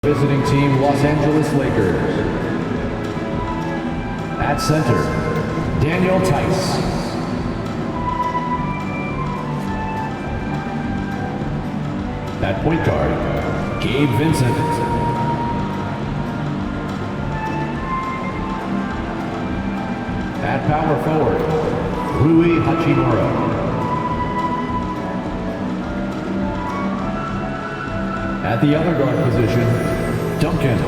Visiting team, Los Angeles Lakers. At center, Daniel Theis. At point guard, Gabe Vincent. At power forward, Rui Hachimura. At the other guard position, Duncan.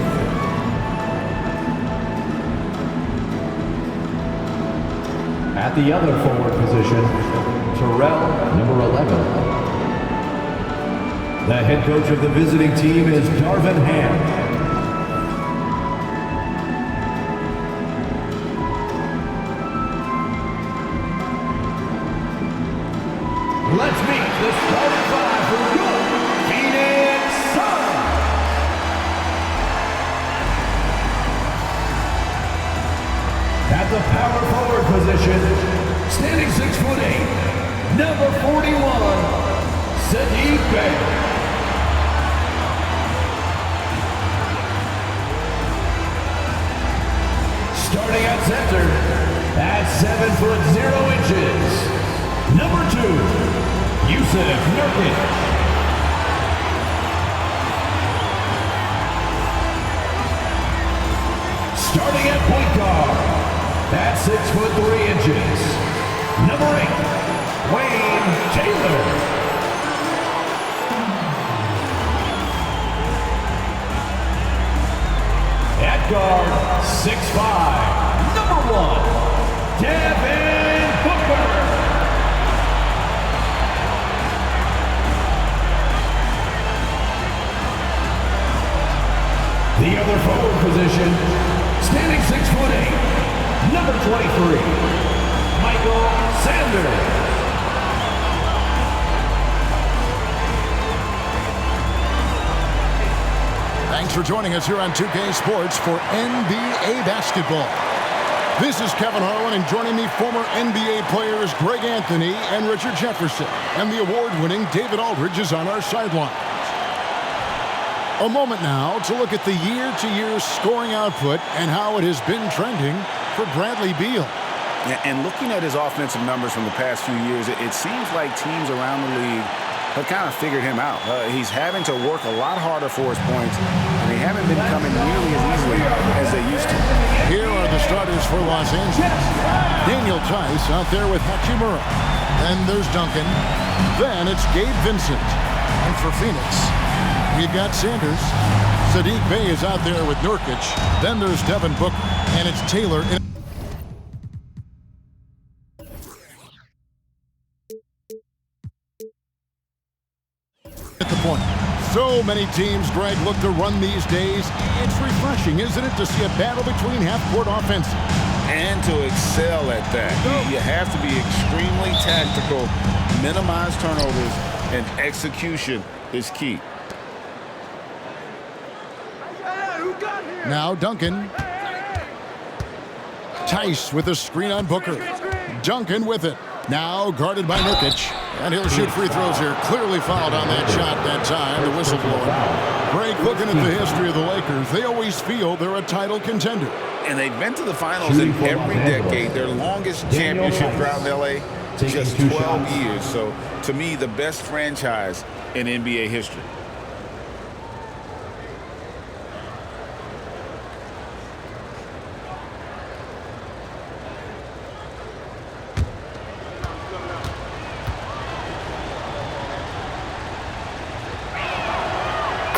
At the other forward position, Terrell, number 11. The head coach of the visiting team is Darvin Ham. Let's meet the starting five for your Phoenix Suns. At the power forward position, standing 6'8", number 41, Saddiq Bey. Starting at center, at 7'0", number 2, Jusuf Nurkic. Starting at point guard, at 6'3", number 8, Wayne Taylor. At guard, 6'5", number 1, Devin Booker. The other forward position, standing 6'8", number 23, Michael Sanders. Thanks for joining us here on 2K Sports for NBA basketball. This is Kevin Harlan, and joining me, former NBA players Greg Anthony and Richard Jefferson, and the award-winning David Aldridge is on our sideline. A moment now to look at the year-to-year scoring output and how it has been trending for Bradley Beal. Yeah, and looking at his offensive numbers from the past few years, it seems like teams around the league have kind of figured him out. He's having to work a lot harder for his points, and they haven't been coming nearly as easily as they used to. Here are the starters for Los Angeles. Daniel Theis out there with Hachimura. Then there's Duncan. Then it's Gabe Vincent. And for Phoenix, we've got Sanders. Saddiq Bey is out there with Nurkic. Then there's Devin Booker. And it's Taylor in at the point. So many teams, Greg, look to run these days. It's refreshing, isn't it, to see a battle between half-court offenses? And to excel at that. You have to be extremely tactical, minimize turnovers, and execution is key. Now Duncan. Theis with a screen on Booker. Duncan with it. Now guarded by Nurkic. And he'll shoot free throws here. Clearly fouled on that shot that time. The whistle blowing. Greg, looking at the history of the Lakers, they always feel they're a title contender. And they've been to the finals in every decade. Their longest championship drought in L.A., just 12 years. So, to me, the best franchise in NBA history.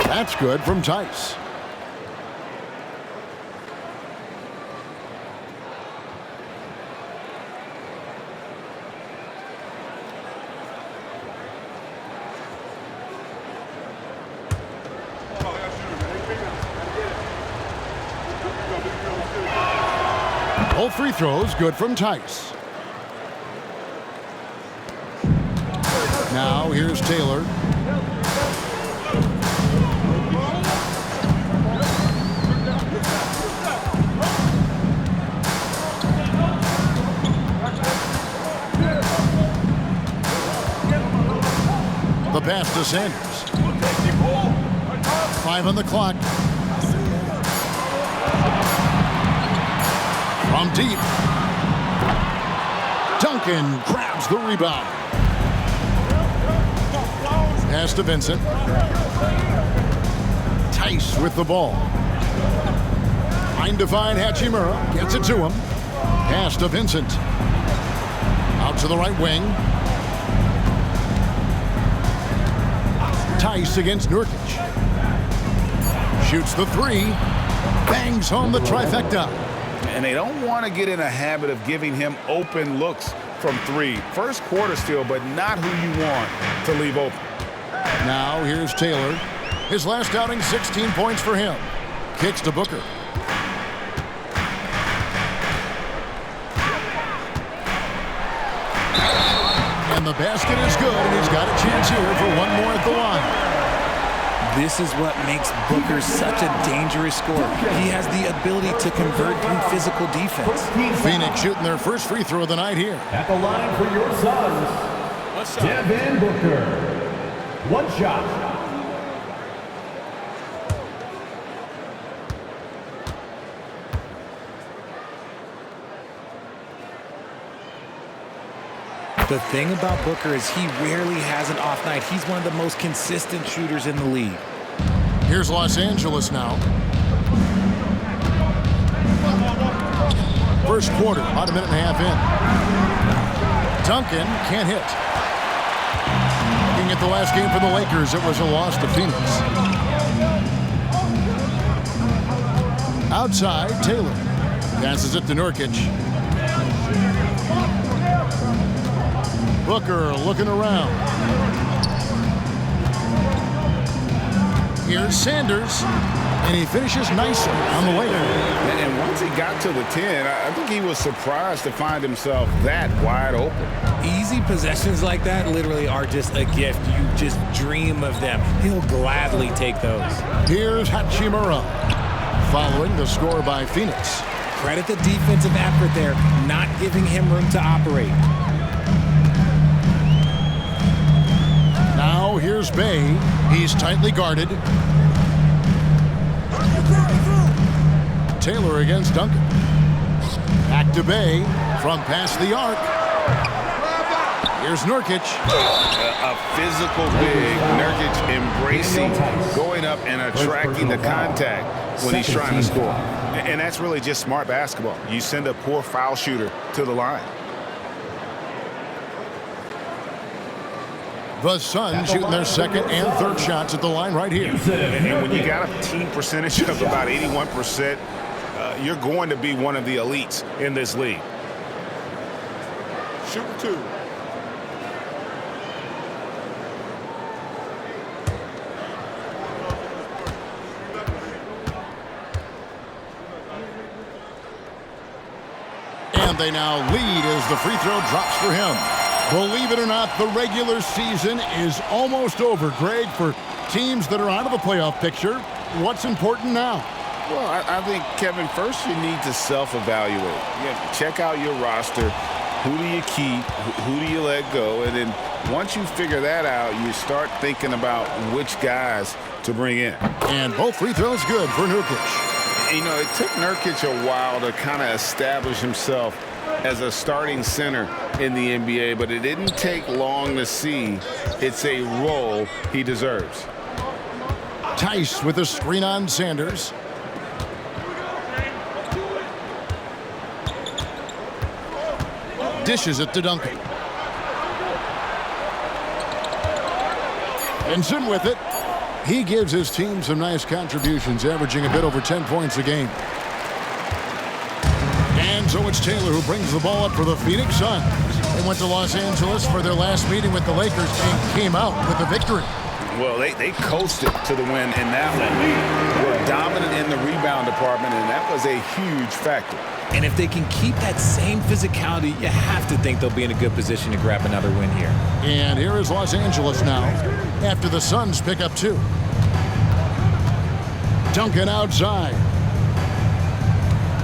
That's good from Theis. Both free throws good from Theis. Now here's Taylor. The pass to Sanders. 5 on the clock. From deep. Duncan grabs the rebound. Pass to Vincent. Tice with the ball. Trying to find Hachimura. Gets it to him. Pass to Vincent. Out to the right wing. Tice against Nurkic. Shoots the three. Bangs home the trifecta. And they don't want to get in a habit of giving him open looks from three. First quarter still, but not who you want to leave open. Now here's Taylor. His last outing, 16 points for him. Kicks to Booker. And the basket is good, and he's got a chance here for one more at the line. This is what makes Booker such a dangerous scorer. He has the ability to convert through physical defense. Phoenix shooting their first free throw of the night here. At the line for your Suns, Devin Booker. One shot. The thing about Booker is he rarely has an off night. He's one of the most consistent shooters in the league. Here's Los Angeles now. First quarter, about a minute and a half in. Duncan can't hit. Looking at the last game for the Lakers, it was a loss to Phoenix. Outside, Taylor. Passes it to Nurkic. Booker looking around. Here's Sanders, and he finishes nicely on the way. And once he got to the 10, I think he was surprised to find himself that wide open. Easy possessions like that literally are just a gift. You just dream of them. He'll gladly take those. Here's Hachimura, following the score by Phoenix. Credit the defensive effort there, not giving him room to operate. Now here's Bay. He's tightly guarded. Taylor against Duncan. Back to Bay from past the arc. Here's Nurkic. A physical big. Nurkic embracing, going up and attracting the contact when he's trying to score. And that's really just smart basketball. You send a poor foul shooter to the line. The Suns shooting their second and third shots at the line right here. And when you got a team percentage of about 81%, you're going to be one of the elites in this league. Shoot two. And they now lead as the free throw drops for him. Believe it or not, the regular season is almost over, Greg. For teams that are out of the playoff picture, what's important now? Well, I think, Kevin, first you need to self-evaluate. Check out your roster. Who do you keep? Who do you let go? And then once you figure that out, you start thinking about which guys to bring in. And both free throws good for Nurkic. You know, it took Nurkic a while to kind of establish himself as a starting center in the NBA, but it didn't take long to see it's a role he deserves. Tice with a screen on Sanders. Dishes it to Duncan. Vincent with it. He gives his team some nice contributions, averaging a bit over 10 points a game. And so it's Taylor who brings the ball up for the Phoenix Suns. They went to Los Angeles for their last meeting with the Lakers and came out with a victory. Well, they coasted to the win in that one. Were dominant in the rebound department, and that was a huge factor. And if they can keep that same physicality, you have to think they'll be in a good position to grab another win here. And here is Los Angeles now after the Suns pick up two. Duncan outside.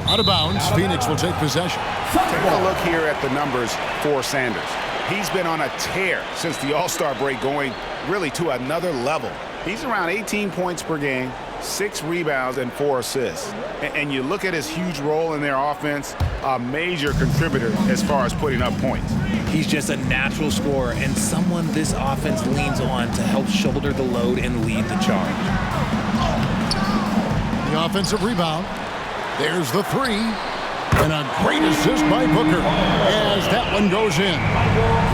Out of bounds, Phoenix will take possession. Take a look here at the numbers for Sanders. He's been on a tear since the All-Star break, going really to another level. He's around 18 points per game, 6 rebounds, and 4 assists. And you look at his huge role in their offense, a major contributor as far as putting up points. He's just a natural scorer and someone this offense leans on to help shoulder the load and lead the charge. The offensive rebound. There's the 3. And a great assist by Booker as that one goes in.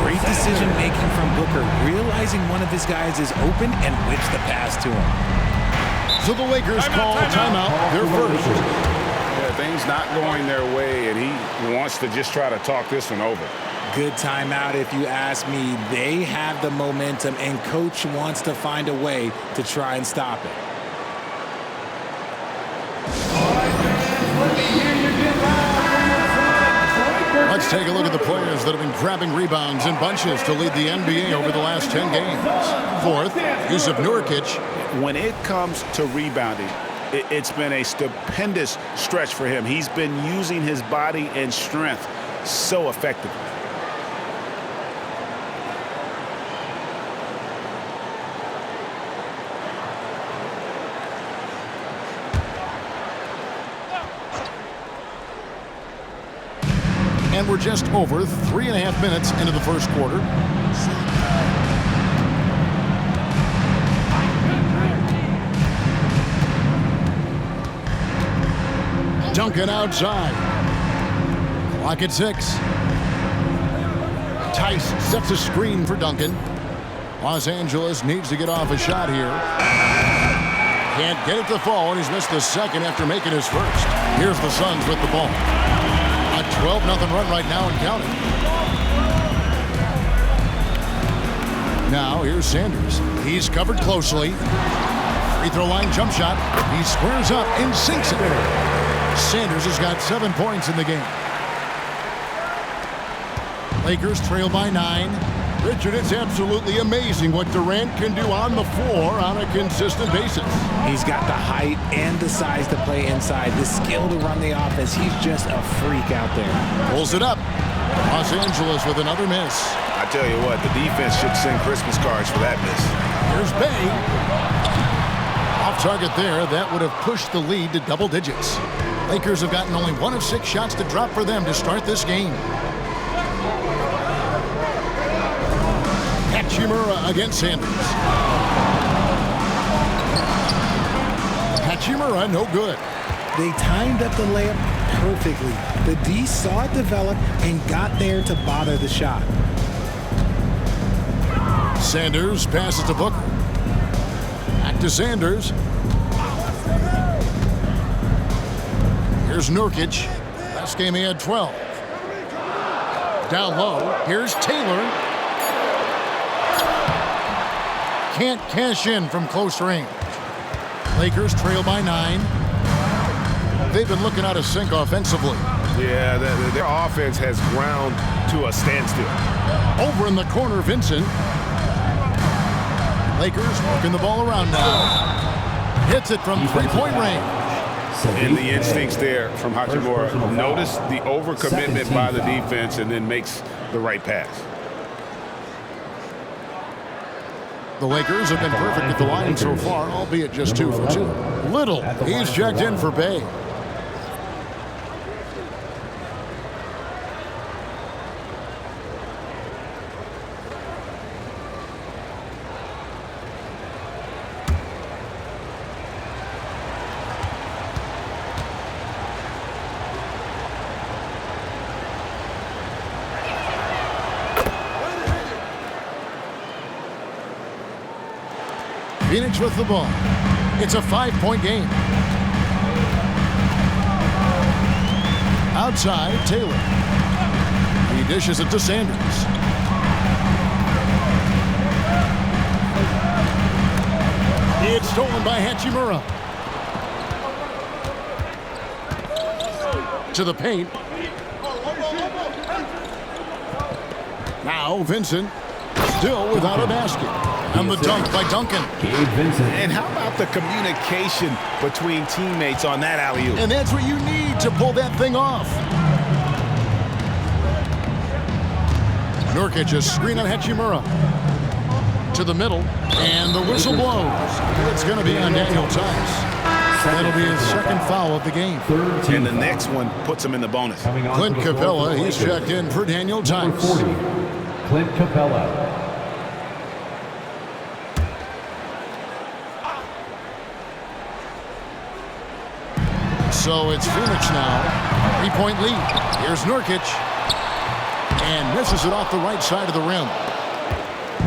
Great decision making from Booker, realizing one of his guys is open and whips the pass to him. So the Lakers call timeout, their first. Yeah, things not going their way, and he wants to just try to talk this one over. Good timeout if you ask me. They have the momentum, and Coach wants to find a way to try and stop it. Let's take a look at the players that have been grabbing rebounds in bunches to lead the NBA over the last 10 games. 4th, Jusuf Nurkic. When it comes to rebounding, it's been a stupendous stretch for him. He's been using his body and strength so effectively. And we're just over 3.5 minutes into the first quarter. Duncan outside. Clock at 6. Tice sets a screen for Duncan. Los Angeles needs to get off a shot here. Can't get it to fall, and he's missed the second after making his first. Here's the Suns with the ball. A 12-0 run right now and counting. Now here's Sanders. He's covered closely. Free throw line jump shot. He squares up and sinks it. Sanders has got 7 points in the game. Lakers trail by 9. Richard, it's absolutely amazing what Durant can do on the floor on a consistent basis. He's got the height and the size to play inside, the skill to run the offense. He's just a freak out there. Pulls it up. Los Angeles with another miss. I tell you what, the defense should send Christmas cards for that miss. Here's Bay. Off target there. That would have pushed the lead to double digits. Lakers have gotten only 1 of 6 shots to drop for them to start this game. Hachimura against Sanders. Hachimura, no good. They timed up the layup perfectly. The D saw it develop and got there to bother the shot. Sanders passes to Booker. Back to Sanders. Here's Nurkic. Last game he had 12. Down low. Here's Taylor. Can't cash in from close range. Lakers trail by 9. They've been looking out of sync offensively. Yeah, their offense has ground to a standstill. Over in the corner, Vincent. Lakers working the ball around now. Hits it from three-point range. And the instincts there from Hachimura. Notice the overcommitment by the defense and then makes the right pass. The Lakers have been perfect at the line so far, albeit just 2 for 2. Little, he's checked in for Bay. Phoenix with the ball. It's a 5-point game. Outside, Taylor. He dishes it to Sanders. It's stolen by Hachimura. To the paint. Now Vincent, still without a basket. And the dunk by Duncan. And how about the communication between teammates on that alley-oop? And that's what you need to pull that thing off. Nurkic a screen on Hachimura. To the middle. And the whistle blows. It's going to be on Daniel Tice. That'll be his second foul of the game. And the next one puts him in the bonus. Clint Capella, he's checked in for Daniel Tice. 40, Clint Capella. So it's Phoenix now. 3-point lead. Here's Nurkic. And misses it off the right side of the rim.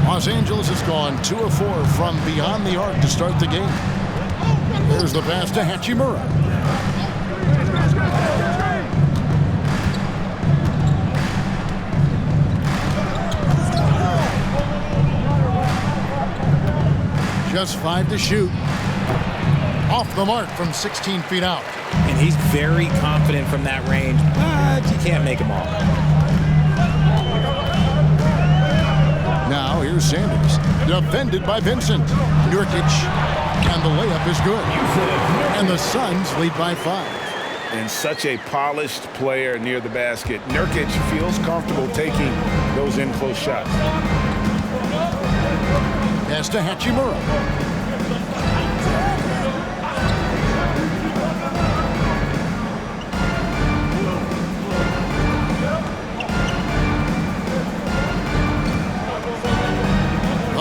Los Angeles has gone 2 of 4 from beyond the arc to start the game. There's the pass to Hachimura. Just 5 to shoot. Off the mark from 16 feet out. And he's very confident from that range, but you can't make him all. Now here's Sanders. Defended by Vincent. Nurkic. And the layup is good. And the Suns lead by 5. And such a polished player near the basket. Nurkic feels comfortable taking those in-close shots. Pass to Hachimura.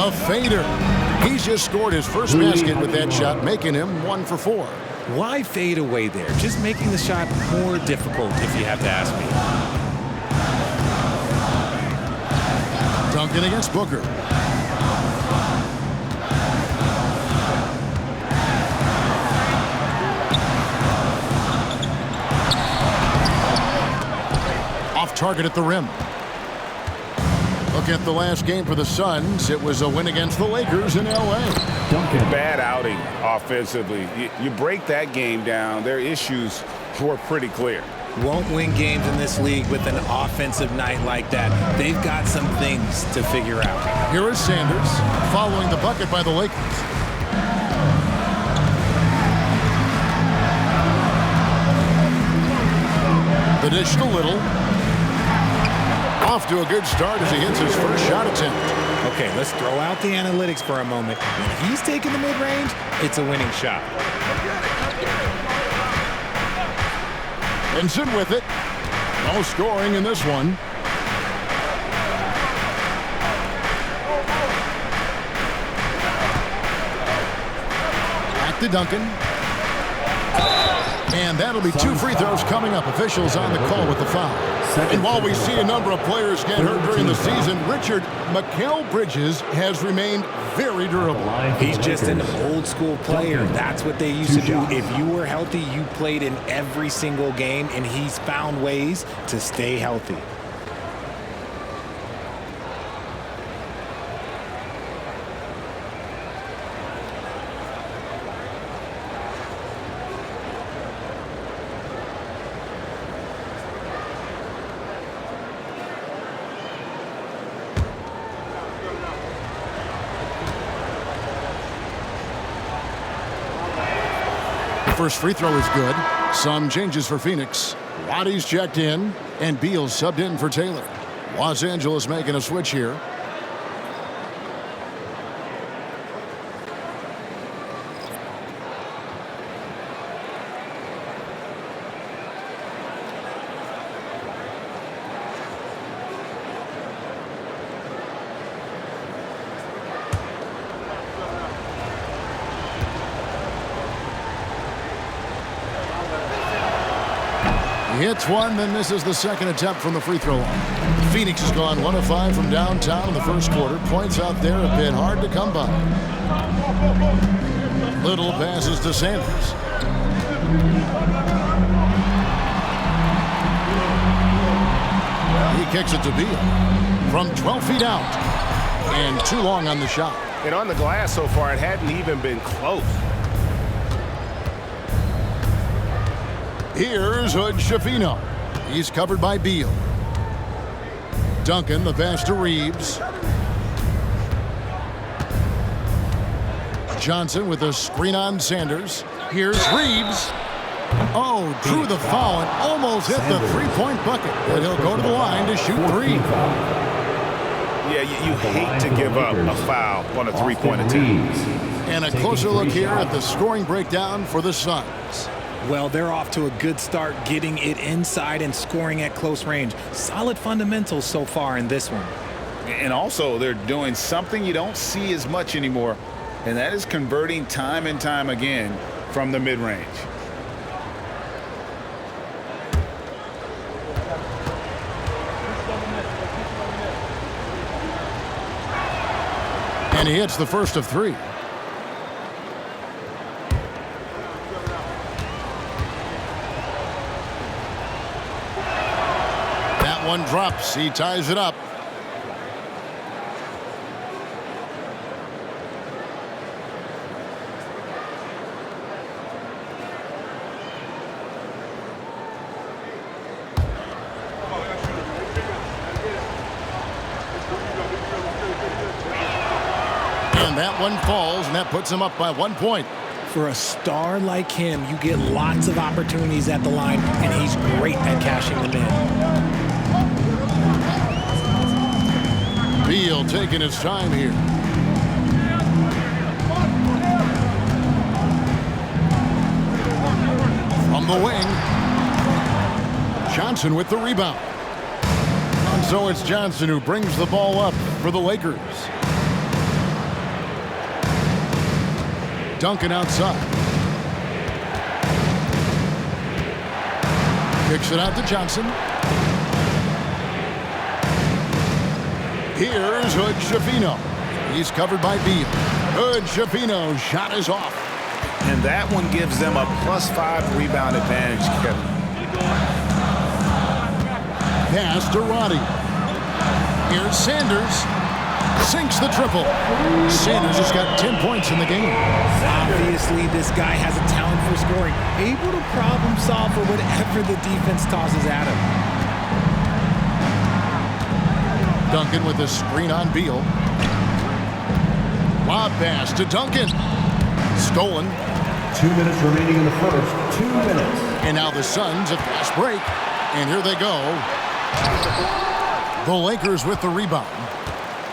A fader. He's just scored his first basket with that shot, making him 1 for 4. Why fade away there? Just making the shot more difficult, if you have to ask me. Duncan against Booker. Off target at the rim. Look at the last game for the Suns. It was a win against the Lakers in L.A. Duncan. Bad outing offensively. You break that game down, their issues were pretty clear. Won't win games in this league with an offensive night like that. They've got some things to figure out. Here is Sanders following the bucket by the Lakers. The dish to Little. Off to a good start as he hits his first shot attempt. Okay, let's throw out the analytics for a moment. When he's taking the mid-range, it's a winning shot. Vincent with it. No scoring in this one. Back to Duncan. And that'll be 2 free throws coming up. Officials on the call with the foul. And while we see a number of players get hurt during the season, Richard, Mikal Bridges has remained very durable. He's just an old school player. That's what they used to do. If you were healthy, you played in every single game, and he's found ways to stay healthy. First free throw is good. Some changes for Phoenix. Waddy's checked in, and Beal's subbed in for Taylor. Los Angeles making a switch here. He hits one, then misses the second attempt from the free throw line. Phoenix has gone 1 of 5 from downtown in the first quarter. Points out there have been hard to come by. Little passes to Sanders. He kicks it to Beal from 12 feet out. And too long on the shot. And on the glass so far, it hadn't even been close. Here's Hood Schifino. He's covered by Beal. Duncan, the pass to Reeves. Johnson with a screen on Sanders. Here's Reeves. Oh, drew the foul and almost hit the three-point bucket. And he'll go to the line to shoot 3. Yeah, you hate to give up a foul on a three-point attempt. And a closer look here at the scoring breakdown for the Suns. Well, they're off to a good start getting it inside and scoring at close range. Solid fundamentals so far in this one. And also, they're doing something you don't see as much anymore, and that is converting time and time again from the mid-range. And he hits the first of three. That one drops. He ties it up. And that one falls, and that puts him up by 1 point. For a star like him, you get lots of opportunities at the line, and he's great at cashing them in. Beal taking his time here. From the wing. Johnson with the rebound. And so it's Johnson who brings the ball up for the Lakers. Duncan outside. Kicks it out to Johnson. Here's Hood-Schifino. He's covered by Beal. Hood-Schifino's shot is off. And that one gives them a +5 rebound advantage, Kevin. Pass to Roddy. Here's Sanders. Sinks the triple. Sanders has got 10 points in the game. Obviously, this guy has a talent for scoring, able to problem solve for whatever the defense tosses at him. Duncan with a screen on Beal. Lob pass to Duncan. Stolen. 2 minutes remaining in the first. 2 minutes. And now the Suns at fast break. And here they go. The Lakers with the rebound.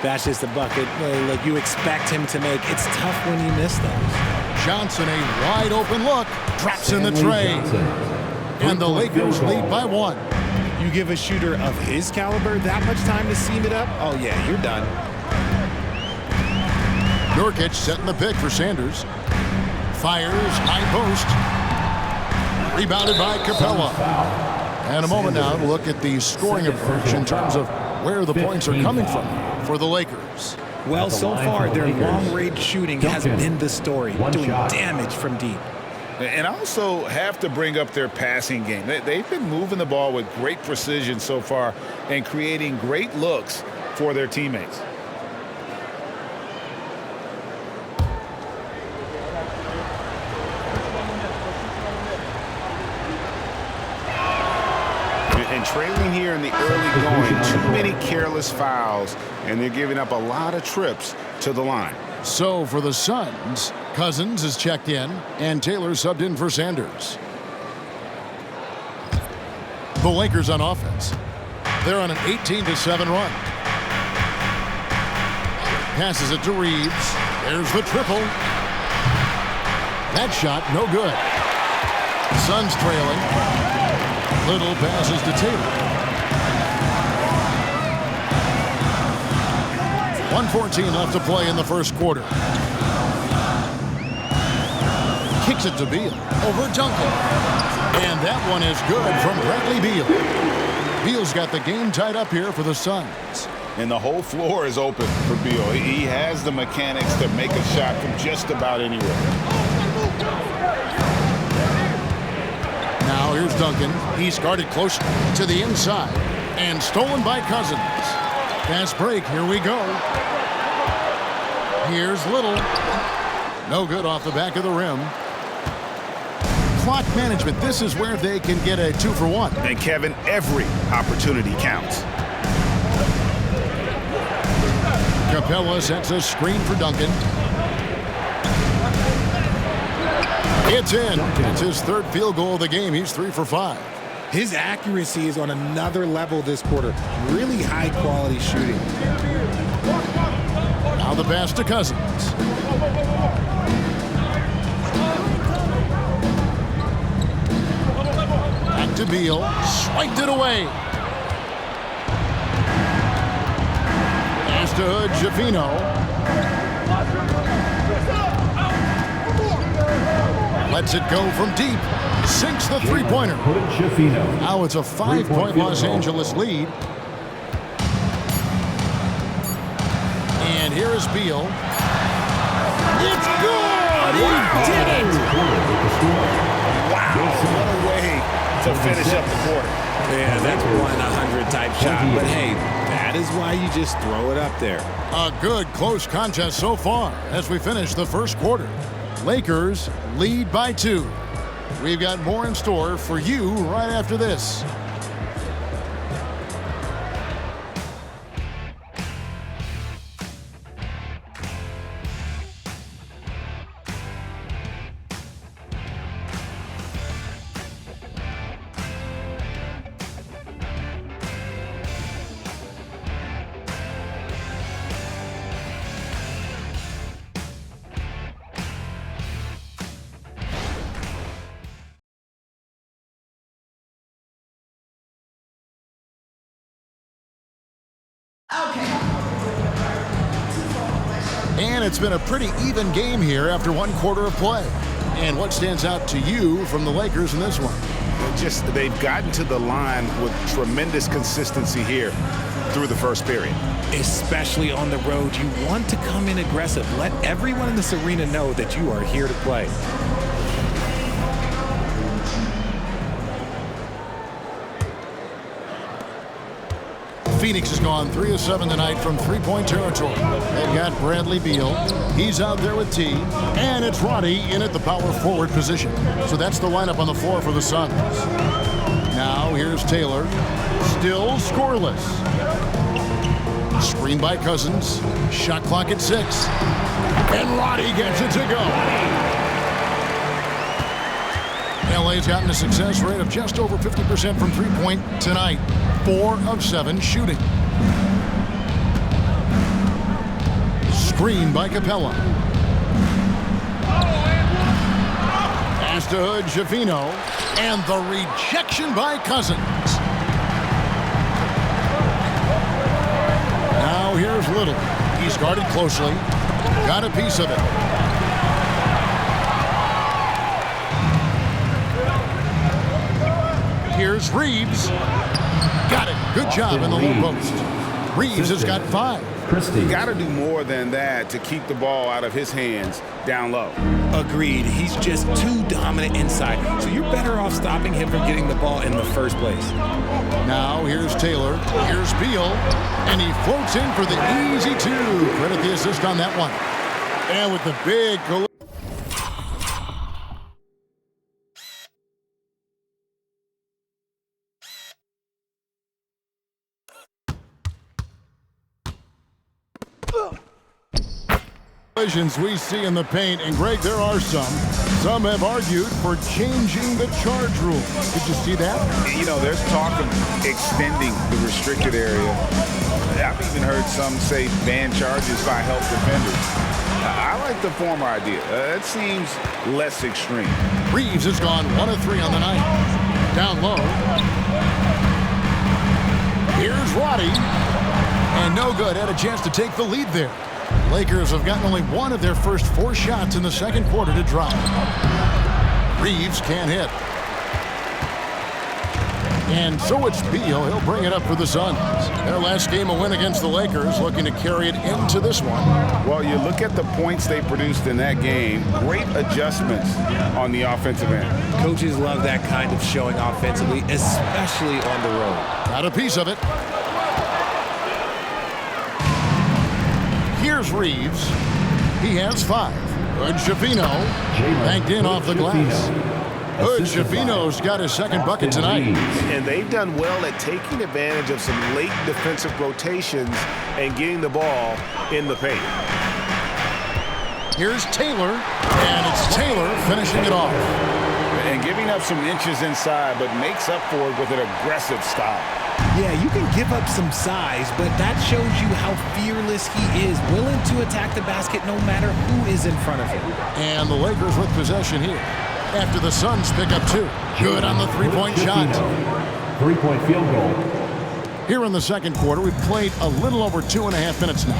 That's just a bucket like you expect him to make. It's tough when you miss those. Johnson, a wide open look. Drops in the tray. And the Lakers lead by 1. You give a shooter of his caliber that much time to seam it up, oh yeah, you're done. Nurkic setting the pick for Sanders. Fires, high post. Rebounded by Capella. And a moment now to look at the scoring approach in terms of where the points are coming from for the Lakers. Well, so far, their long-range shooting has been the story, doing damage from deep. And also have to bring up their passing game. They've been moving the ball with great precision so far and creating great looks for their teammates. And trailing here in the early going, too many careless fouls, and they're giving up a lot of trips to the line. So for the Suns, Cousins is checked in, and Taylor subbed in for Sanders. The Lakers on offense. They're on an 18-7 run. Passes it to Reeves. There's the triple. That shot, no good. Suns trailing. Little passes to Taylor. 1:14 left to play in the first quarter. Kicks it to Beal. Over Duncan. And that one is good from Bradley Beal. Beal's got the game tied up here for the Suns. And the whole floor is open for Beal. He has the mechanics to make a shot from just about anywhere. Now here's Duncan. He's guarded close to the inside. And stolen by Cousins. Fast break. Here we go. Here's Little. No good off the back of the rim. Clock management. This is where they can get a 2-for-1. And Kevin, every opportunity counts. Capella sets a screen for Duncan. It's in. It's his third field goal of the game. He's 3 for 5. His accuracy is on another level this quarter. Really high quality shooting. Now the pass to Cousins. Back to Beal. Swiped it away. Pass to Hood. Schifino. Lets it go from deep. Sinks the three-pointer. Now it's a 5-point Los Angeles lead. And here is Beal. It's good! He did it! Wow, what a way to finish up the quarter. Yeah, that's 1-100 type shot. But hey, that is why you just throw it up there. A good close contest so far as we finish the first quarter. Lakers lead by 2. We've got more in store for you right after this. And it's been a pretty even game here after 1 quarter of play. And what stands out to you from the Lakers in this one? Just they've gotten to the line with tremendous consistency here through the first period. Especially on the road, you want to come in aggressive. Let everyone in this arena know that you are here to play. Phoenix has gone 3 of 7 tonight from three-point territory. They've got Bradley Beal. He's out there with T. And it's Roddy in at the power forward position. So that's the lineup on the floor for the Suns. Now here's Taylor. Still scoreless. Screen by Cousins. Shot clock at 6. And Roddy gets it to go. LA's gotten a success rate of just over 50% from three-point tonight. 4 of 7 shooting. Screen by Capella. Pass to Hood. Schifino. And the rejection by Cousins. Now here's Little. He's guarded closely. Got a piece of it. Here's Reeves. Got it. Good job in the low post. Reeves has got 5. You got to do more than that to keep the ball out of his hands down low. Agreed. He's just too dominant inside. So you're better off stopping him from getting the ball in the first place. Now here's Taylor. Here's Beal. And he floats in for the easy 2. Credit the assist on that one. And with the big collisions we see in the paint, and Greg, there are some. Some have argued for changing the charge rule. Did you see that? You know, there's talk of extending the restricted area. I've even heard some say ban charges by help defenders. I like the former idea. It seems less extreme. Reeves has gone 1 of 3 on the night. Down low. Here's Roddy. And no good. Had a chance to take the lead there. Lakers have gotten only 1 of their first 4 shots in the second quarter to drop. Reeves can't hit. And so it's Beal. He'll bring it up for the Suns. Their last game a win against the Lakers, looking to carry it into this one. Well, you look at the points they produced in that game. Great adjustments on the offensive end. Coaches love that kind of showing offensively, especially on the road. Got a piece of it. Here's Reeves. He has 5. Hood. Schifino banked in off the glass. Hood. Schifino's got his second bucket tonight. And they've done well at taking advantage of some late defensive rotations and getting the ball in the paint. Here's Taylor, and it's Taylor finishing it off. And giving up some inches inside, but makes up for it with an aggressive style. Yeah, you can give up some size, but that shows you how fearless he is, willing to attack the basket no matter who is in front of him. And the Lakers with possession here after the Suns pick up 2. Good on the three-point shot. 3-point field goal. Here in the second quarter, we've played a little over 2.5 minutes now.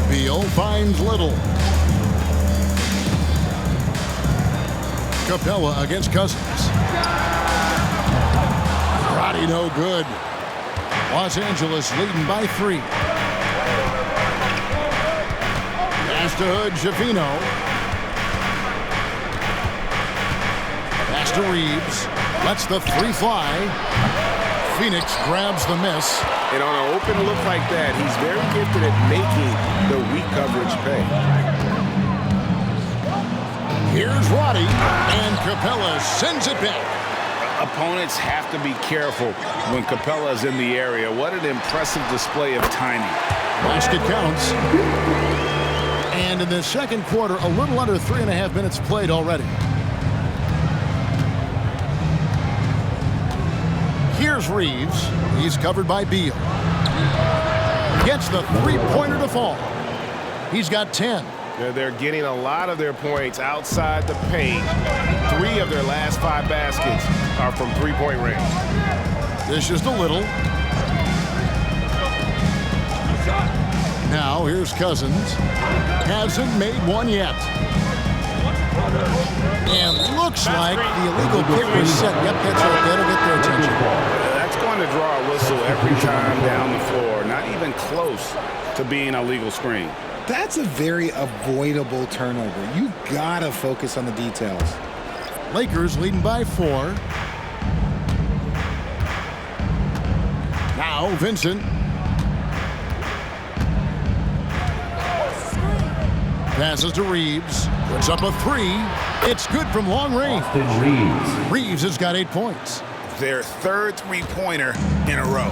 Beal finds Little. Capella against Cousins. Roddy no good. Los Angeles leading by 3. Pass to Hood, Javino. Pass to Reeves. Lets the 3 fly. Phoenix grabs the miss. And on an open look like that, he's very gifted at making the weak coverage pay. Here's Roddy, and Capella sends it back. Opponents have to be careful when Capella is in the area. What an impressive display of timing. Basket counts. And in the second quarter, a little under 3.5 minutes played already. Here's Reeves. He's covered by Beal. Gets the three-pointer to fall. He's got 10. They're getting a lot of their points outside the paint. 3 of their last 5 baskets are from three-point range. This just a little. Now here's Cousins. Hasn't made one yet. And looks like the illegal kick was set. Yep, that's right. That'll get their attention. That's going to draw a whistle every time down the floor. Not even close to being a legal screen. That's a very avoidable turnover. You gotta focus on the details. Lakers leading by 4. Now Vincent. Passes to Reeves. Puts up a 3. It's good from long range. Austin Reeves. Reeves has got 8 points. Their third three-pointer in a row.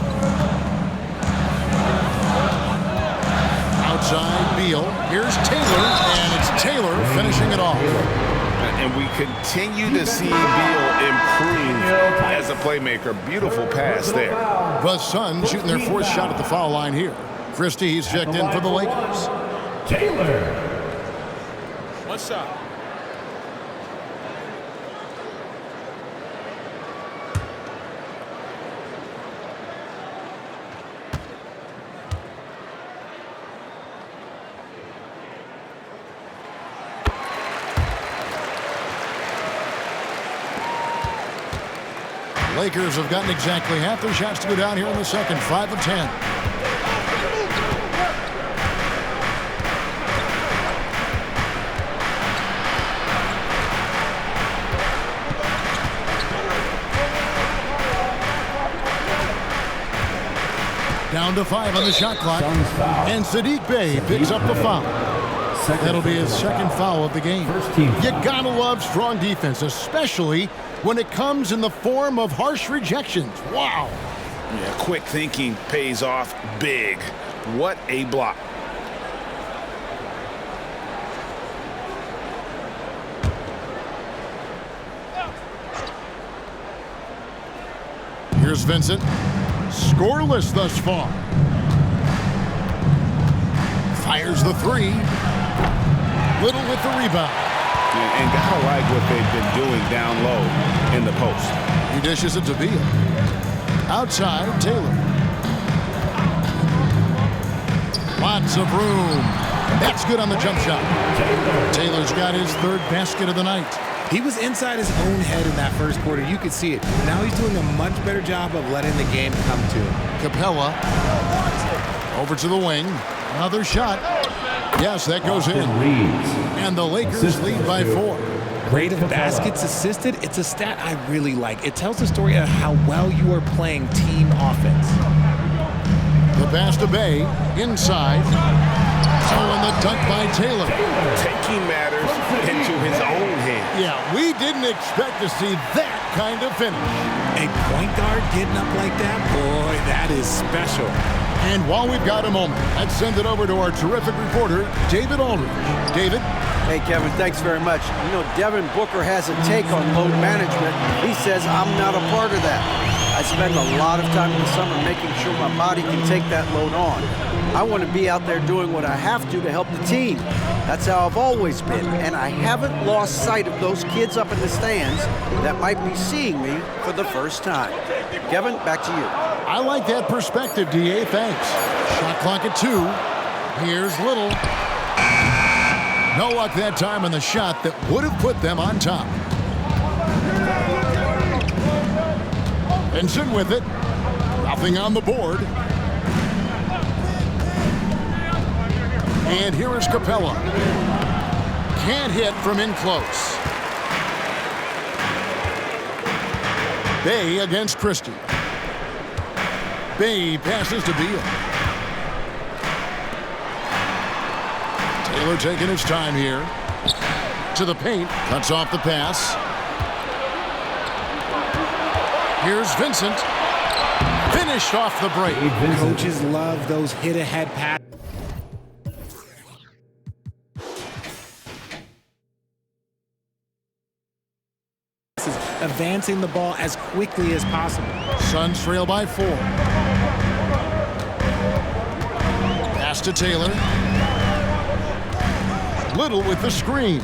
Outside Beal. Here's Taylor, and it's Taylor finishing it off. And we continue to see Beal improve as a playmaker. Beautiful pass there. The Suns shooting their 4th shot at the foul line here. Christie, he's checked in for the Lakers. Taylor. What's up? Lakers have gotten exactly half their shots to go down here in the second. 5 of 10. Down to 5 on the shot clock. And Saddiq Bey picks up the foul. That'll be his second foul of the game. You gotta love strong defense, especially when it comes in the form of harsh rejections. Wow. Yeah, quick thinking pays off big. What a block. Here's Vincent. Scoreless thus far. Fires the 3. Little with the rebound. And gotta like what they've been doing down low in the post. He dishes it to Beal. Outside, Taylor. Lots of room. That's good on the jump shot. Taylor's got his 3rd basket of the night. He was inside his own head in that first quarter. You could see it. Now he's doing a much better job of letting the game come to him. Capella. Over to the wing. Another shot. Yes, that goes in. And the Lakers lead by 4. Rate of baskets assisted, it's a stat I really like. It tells the story of how well you are playing team offense. The pass to Bey. Inside. Oh, and the dunk by Taylor. Taking matters into his own hands. Yeah, we didn't expect to see that kind of finish. A point guard getting up like that, boy, that is special. And while we've got a moment, let's send it over to our terrific reporter, David Aldridge. David? Hey, Kevin, thanks very much. You know, Devin Booker has a take on load management. He says I'm not a part of that. I spend a lot of time in the summer making sure my body can take that load on. I want to be out there doing what I have to help the team. That's how I've always been, and I haven't lost sight of those kids up in the stands that might be seeing me for the first time. Kevin, back to you. I like that perspective, D.A. Thanks. Shot clock at 2. Here's Little. No luck that time on the shot that would have put them on top. Benson with it. Nothing on the board. And here is Capella. Can't hit from in close. Bay against Christie. Bay passes to Beal. Taylor taking his time here. To the paint. Cuts off the pass. Here's Vincent. Finished off the break. Coaches love those hit-ahead passes. Advancing the ball as quickly as possible. Suns trail by 4. Pass to Taylor. Little with the screen.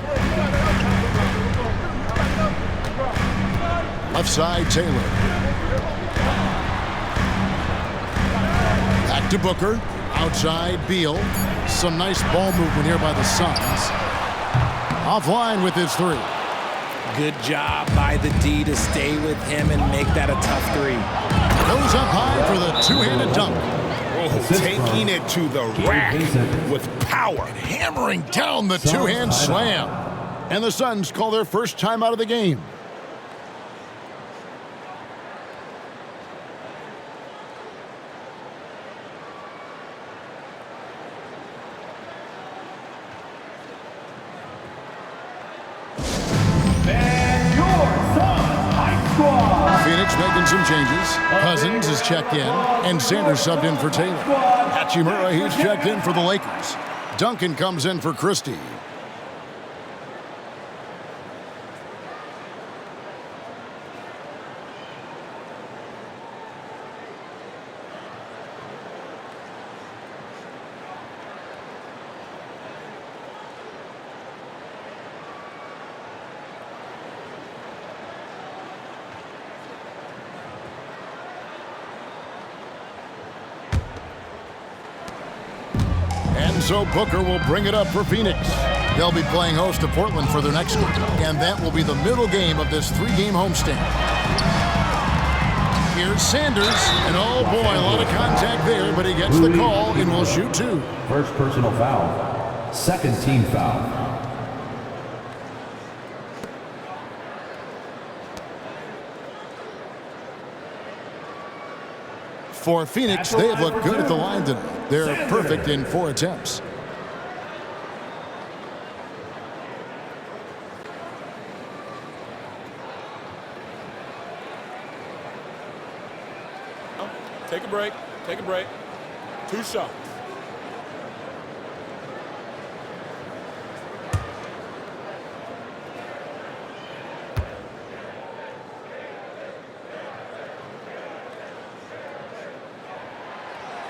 Left side, Taylor. Back to Booker. Outside, Beal. Some nice ball movement here by the Suns. Offline with his 3. Good job by the D to stay with him and make that a tough 3. Goes up high for the two-handed dunk. Oh, taking it to the rack with power. Hammering down the two-hand slam. And the Suns call their first time out of the game. Phoenix making some changes. Cousins is checked in, and Sanders subbed in for Taylor. Hachimura, he's checked in for the Lakers. Duncan comes in for Christie. And so Booker will bring it up for Phoenix. They'll be playing host to Portland for their next game, and that will be the middle game of this 3-game homestand. Here's Sanders, and oh boy, a lot of contact there, but he gets the call and will shoot 2. First personal foul. Second team foul. For Phoenix, they have looked good at the line tonight. They're perfect in 4 attempts. Take a break. Take a break. 2 shots.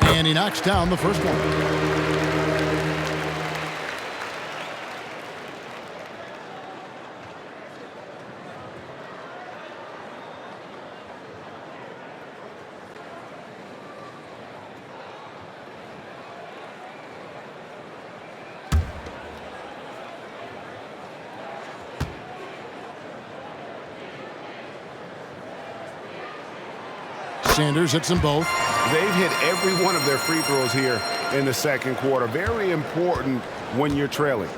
And he knocks down the first one. Sanders hits them both. They've hit every one of their free throws here in the second quarter. Very important when you're trailing.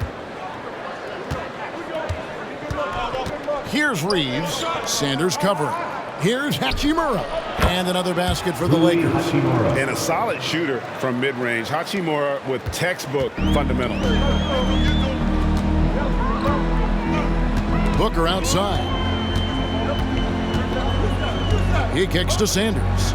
Here's Reeves. Sanders covering. Here's Hachimura. And another basket for the Lakers. And a solid shooter from mid-range. Hachimura with textbook fundamentals. Booker outside. He kicks to Sanders.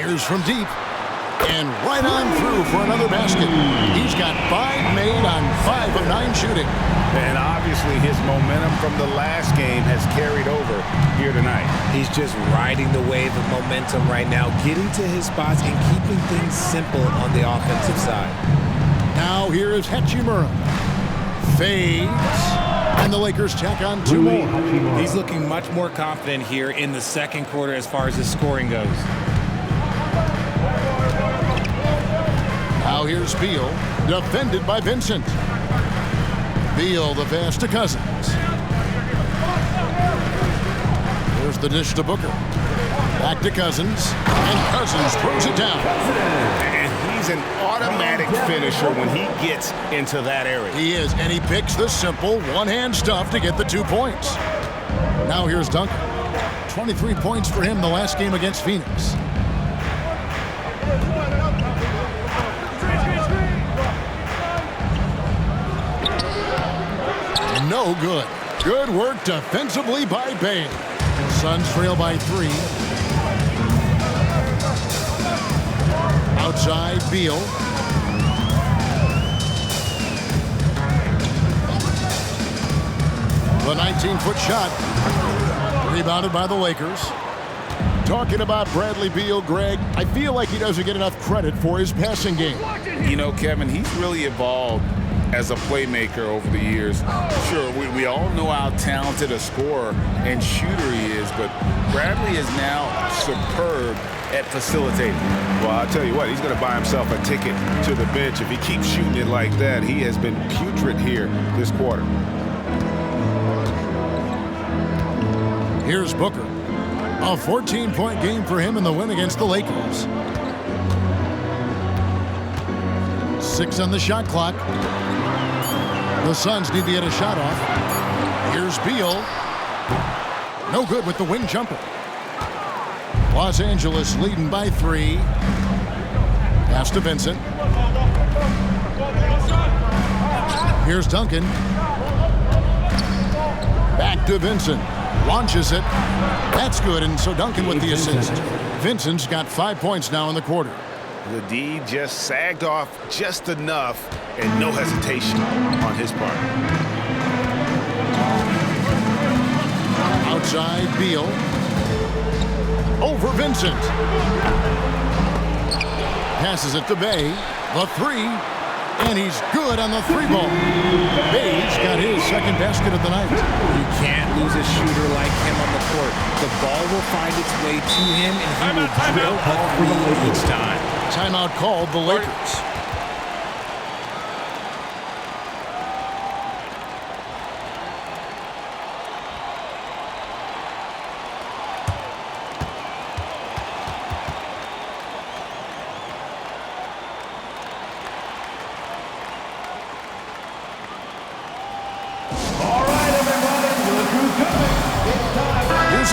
Fires from deep. And right on through for another basket. He's got 5 made on 5 of 9 shooting. And obviously his momentum from the last game has carried over here tonight. He's just riding the wave of momentum right now, getting to his spots and keeping things simple on the offensive side. Now here is Hachimura. Fades. And the Lakers tack on 2 more. He's looking much more confident here in the second quarter as far as his scoring goes. Now here's Beal, defended by Vincent. Beal, the pass to Cousins. Here's the dish to Booker. Back to Cousins, and Cousins throws it down. And he's an automatic finisher when he gets into that area. He is, and he picks the simple one-hand stuff to get the 2 points. Now here's Duncan. 23 points for him the last game against Phoenix. No good. Good work defensively by Bane. Suns trail by 3. Outside, Beal. The 19-foot shot. Rebounded by the Lakers. Talking about Bradley Beal, Greg, I feel like he doesn't get enough credit for his passing game. You know, Kevin, he's really evolved as a playmaker over the years. Sure, we all know how talented a scorer and shooter he is, but Bradley is now superb at facilitating. Well, I'll tell you what, he's going to buy himself a ticket to the bench. If he keeps shooting it like that, he has been putrid here this quarter. Here's Booker. A 14-point game for him in the win against the Lakers. 6 on the shot clock. The Suns need to get a shot off. Here's Beal. No good with the wing jumper. Los Angeles leading by 3. Pass to Vincent. Here's Duncan. Back to Vincent. Launches it. That's good, and so Duncan with the assist. Vincent's got 5 points now in the quarter. The D just sagged off just enough, and no hesitation on his part. Outside, Beal. Over Vincent. Passes it to Bay. The 3. And he's good on the 3-ball. Bay's got his second basket of the night. You can't lose a shooter like him on the court. The ball will find its way to him, and he will drill a 3 each time. Timeout called the Lakers.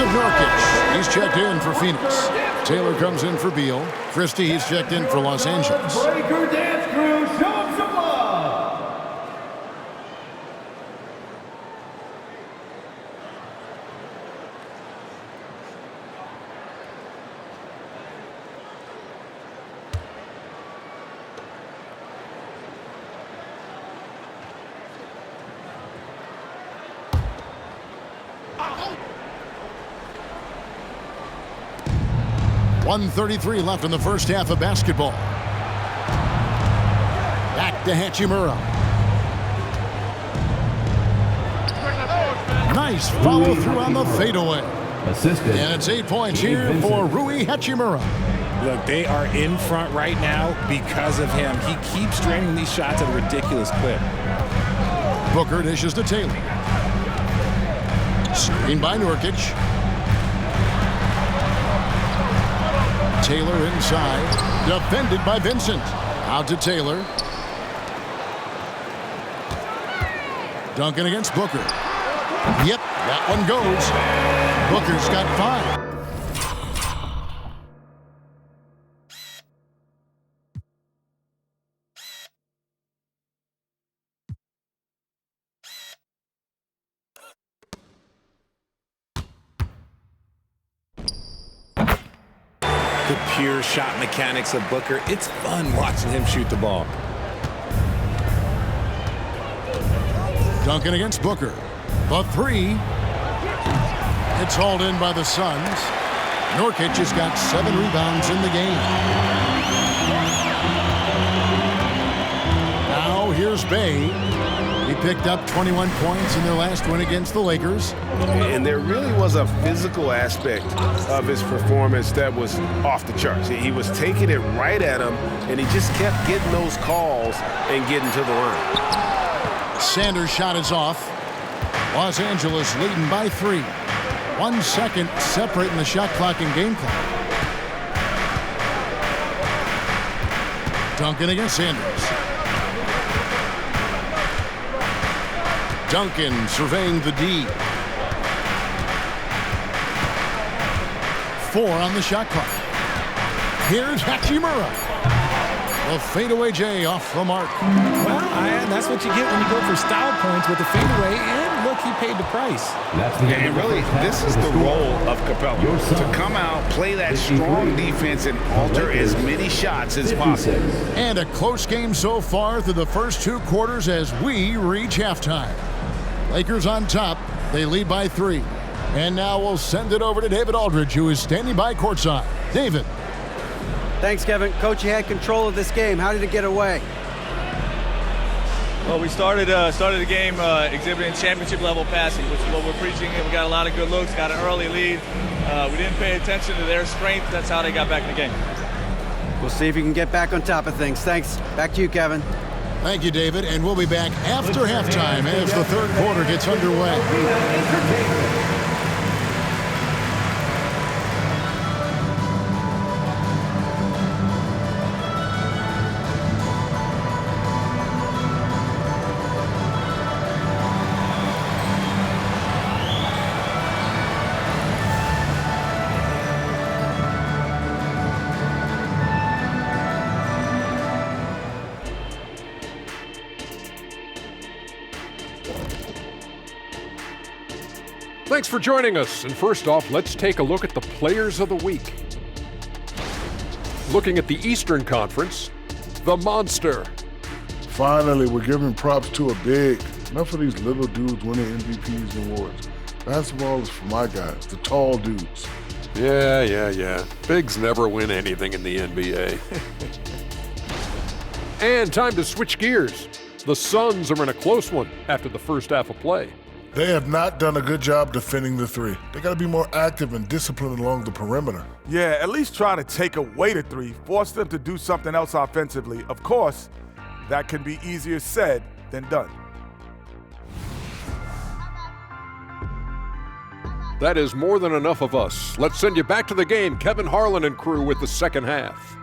Nurkic. He's checked in for Phoenix. Taylor comes in for Beal. Christie, he's checked in for Los Angeles. Breaker dance crew, show him some love. Oh. 1:33 left in the first half of basketball. Back to Hachimura. Nice follow through on the fadeaway. Assisted. And it's 8 points here for Rui Hachimura. Look, they are in front right now because of him. He keeps draining these shots at a ridiculous clip. Booker dishes to Taylor. Screen by Nurkic. Taylor inside. Defended by Vincent. Out to Taylor. Duncan against Booker. Yep, that one goes. Booker's got 5. The pure shot mechanics of Booker. It's fun watching him shoot the ball. Duncan against Booker. The three. It's hauled in by the Suns. Nurkic has got 7 rebounds in the game. Now here's Bey. He picked up 21 points in their last win against the Lakers. And there really was a physical aspect of his performance that was off the charts. He was taking it right at him, and he just kept getting those calls and getting to the line. Sanders' shot is off. Los Angeles leading by 3. 1 second separating the shot clock and game clock. Duncan against Sanders. Duncan surveying the D. 4 on the shot clock. Here's Hachimura. A fadeaway J off the mark. Well, that's what you get when you go for style points with the fadeaway. And look, he paid the price. That's the end And of the really, first half. this is the role of Capella, to come out, play that strong defense, and alter as many shots as possible. And a close game so far through the first 2 quarters as we reach halftime. Lakers on top. They lead by 3. And now we'll send it over to David Aldridge, who is standing by courtside. David. Thanks, Kevin. Coach, you had control of this game. How did it get away? Well, we started the game exhibiting championship-level passing, which is what we're preaching, and we got a lot of good looks, got an early lead. We didn't pay attention to their strength. That's how they got back in the game. We'll see if you can get back on top of things. Thanks. Back to you, Kevin. Thank you, David. And we'll be back after halftime as the third quarter gets underway. Thanks for joining us. And first off, let's take a look at the Players of the Week. Looking at the Eastern Conference, the Monster. Finally, we're giving props to a big. Enough of these little dudes winning MVPs and awards. Basketball is for my guys, the tall dudes. Yeah. Bigs never win anything in the NBA. And time to switch gears. The Suns are in a close one after the first half of play. They have not done a good job defending the three. They got to be more active and disciplined along the perimeter. Yeah, at least try to take away the 3, force them to do something else offensively. Of course, that can be easier said than done. That is more than enough of us. Let's send you back to the game. Kevin Harlan and crew with the second half.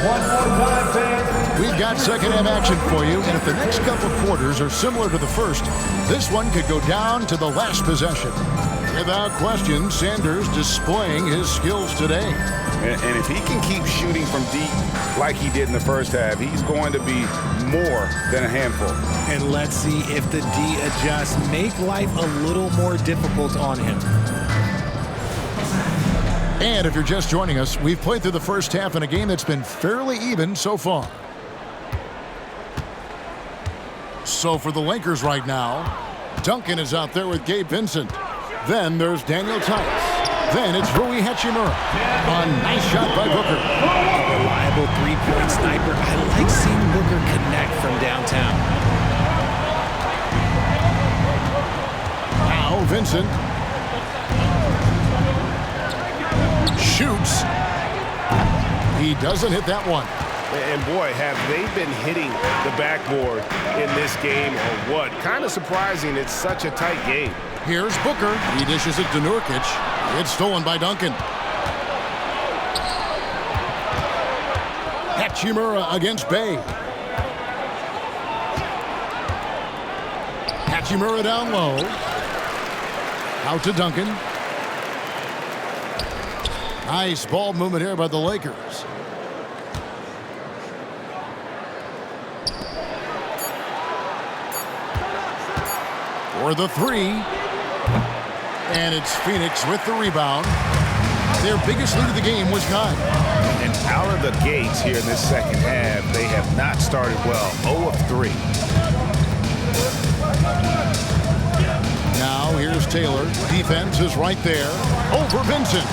One more time, fans. We've got second half action for you, and if the next couple quarters are similar to the first, this one could go down to the last possession. Without question, Sanders displaying his skills today. And if he can keep shooting from deep like he did in the first half, he's going to be more than a handful. And let's see if the D adjusts, make life a little more difficult on him. And if you're just joining us, we've played through the first half in a game that's been fairly even so far. So for the Lakers right now, Duncan is out there with Gabe Vincent. Then there's Daniel Tice. Then it's Rui Hachimura. A nice shot by Booker. A reliable three-point sniper. I like seeing Booker connect from downtown. Now Vincent shoots. He doesn't hit that one. And boy, have they been hitting the backboard in this game or what? Kind of surprising it's such a tight game. Here's Booker. He dishes it to Nurkic. It's stolen by Duncan. Hachimura against Bey. Hachimura down low. Out to Duncan. Nice ball movement here by the Lakers. for the three. And it's Phoenix with the rebound. Their biggest lead of the game was 9. And out of the gates here in this second half, they have not started well. 0 of 3. Now here's Taylor. Defense is right there. Over Vincent.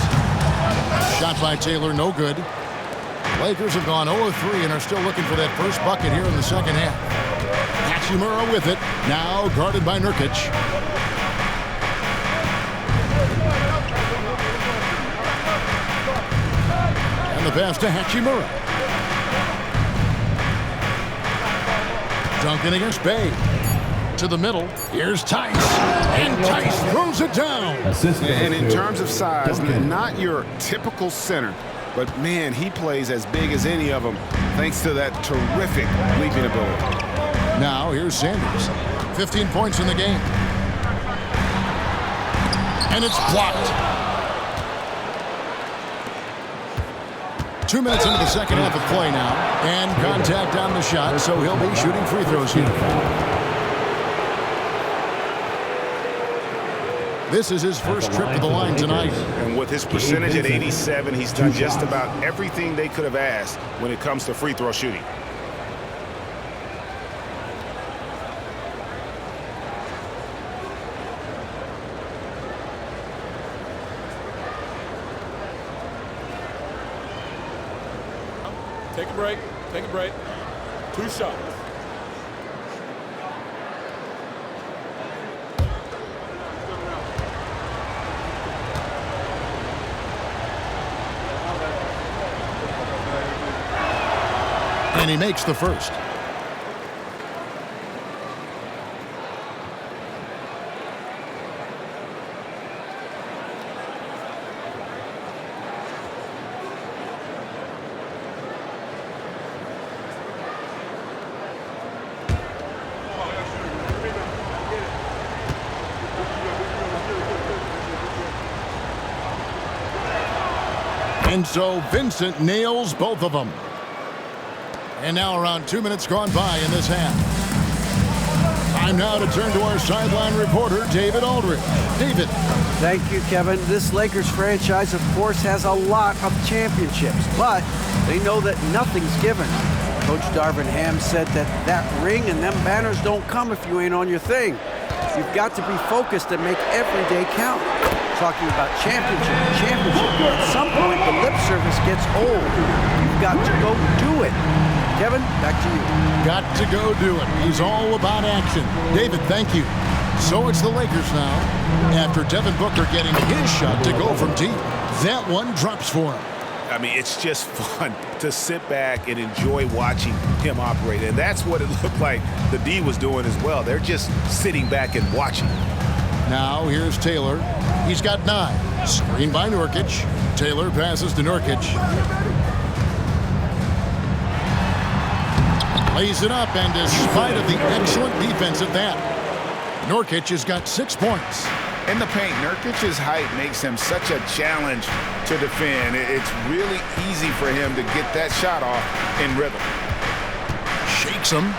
Shot by Taylor, no good. Lakers have gone 0 of 3 and are still looking for that first bucket here in the second half. Hachimura with it. Now guarded by Nurkic. And the pass to Hachimura. Duncan against Bay. To the middle. Here's Tice. And Tice throws it down. And in terms of size, not your typical center. But, man, he plays as big as any of them thanks to that terrific leaping ability. Now here's Sanders. 15 points in the game. And it's blocked. 2 minutes into the second half of play now. And contact on the shot, so he'll be shooting free throws here. This is his first trip to the line tonight. And with his percentage at 87, he's done just about everything they could have asked when it comes to free throw shooting. Take a break. Take a break. 2 shots. And he makes the first. And so Vincent nails both of them. And now around 2 minutes gone by in this half. Time now to turn to our sideline reporter, David Aldridge. David. Thank you, Kevin. This Lakers franchise, of course, has a lot of championships, but they know that nothing's given. Coach Darvin Ham said that ring and them banners don't come if you ain't on your thing. You've got to be focused and make every day count. Talking about championship. At some point, the lip service gets old. You've got to go do it. Kevin, back to you. Got to go do it. He's all about action. David, thank you. So it's the Lakers now. After Devin Booker getting his shot to go from deep, that one drops for him. I mean, it's just fun to sit back and enjoy watching him operate. And that's what it looked like the D was doing as well. They're just sitting back and watching. Now here's Taylor. He's got 9. Screen by Nurkic. Taylor passes to Nurkic. Lays it up, and despite of the excellent defense at that, Nurkic has got 6 points. In the paint, Nurkic's height makes him such a challenge to defend. It's really easy for him to get that shot off in rhythm. Shakes him.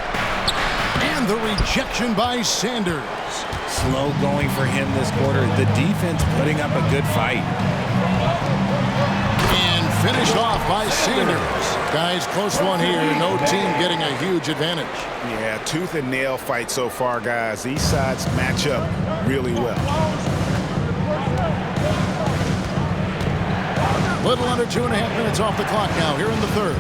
And the rejection by Sanders. Slow going for him this quarter. The defense putting up a good fight. And finished off by Sanders. Guys, close one here. No team getting a huge advantage. Yeah, tooth and nail fight so far, guys. These sides match up really well. Little under 2.5 minutes off the clock now here in the third.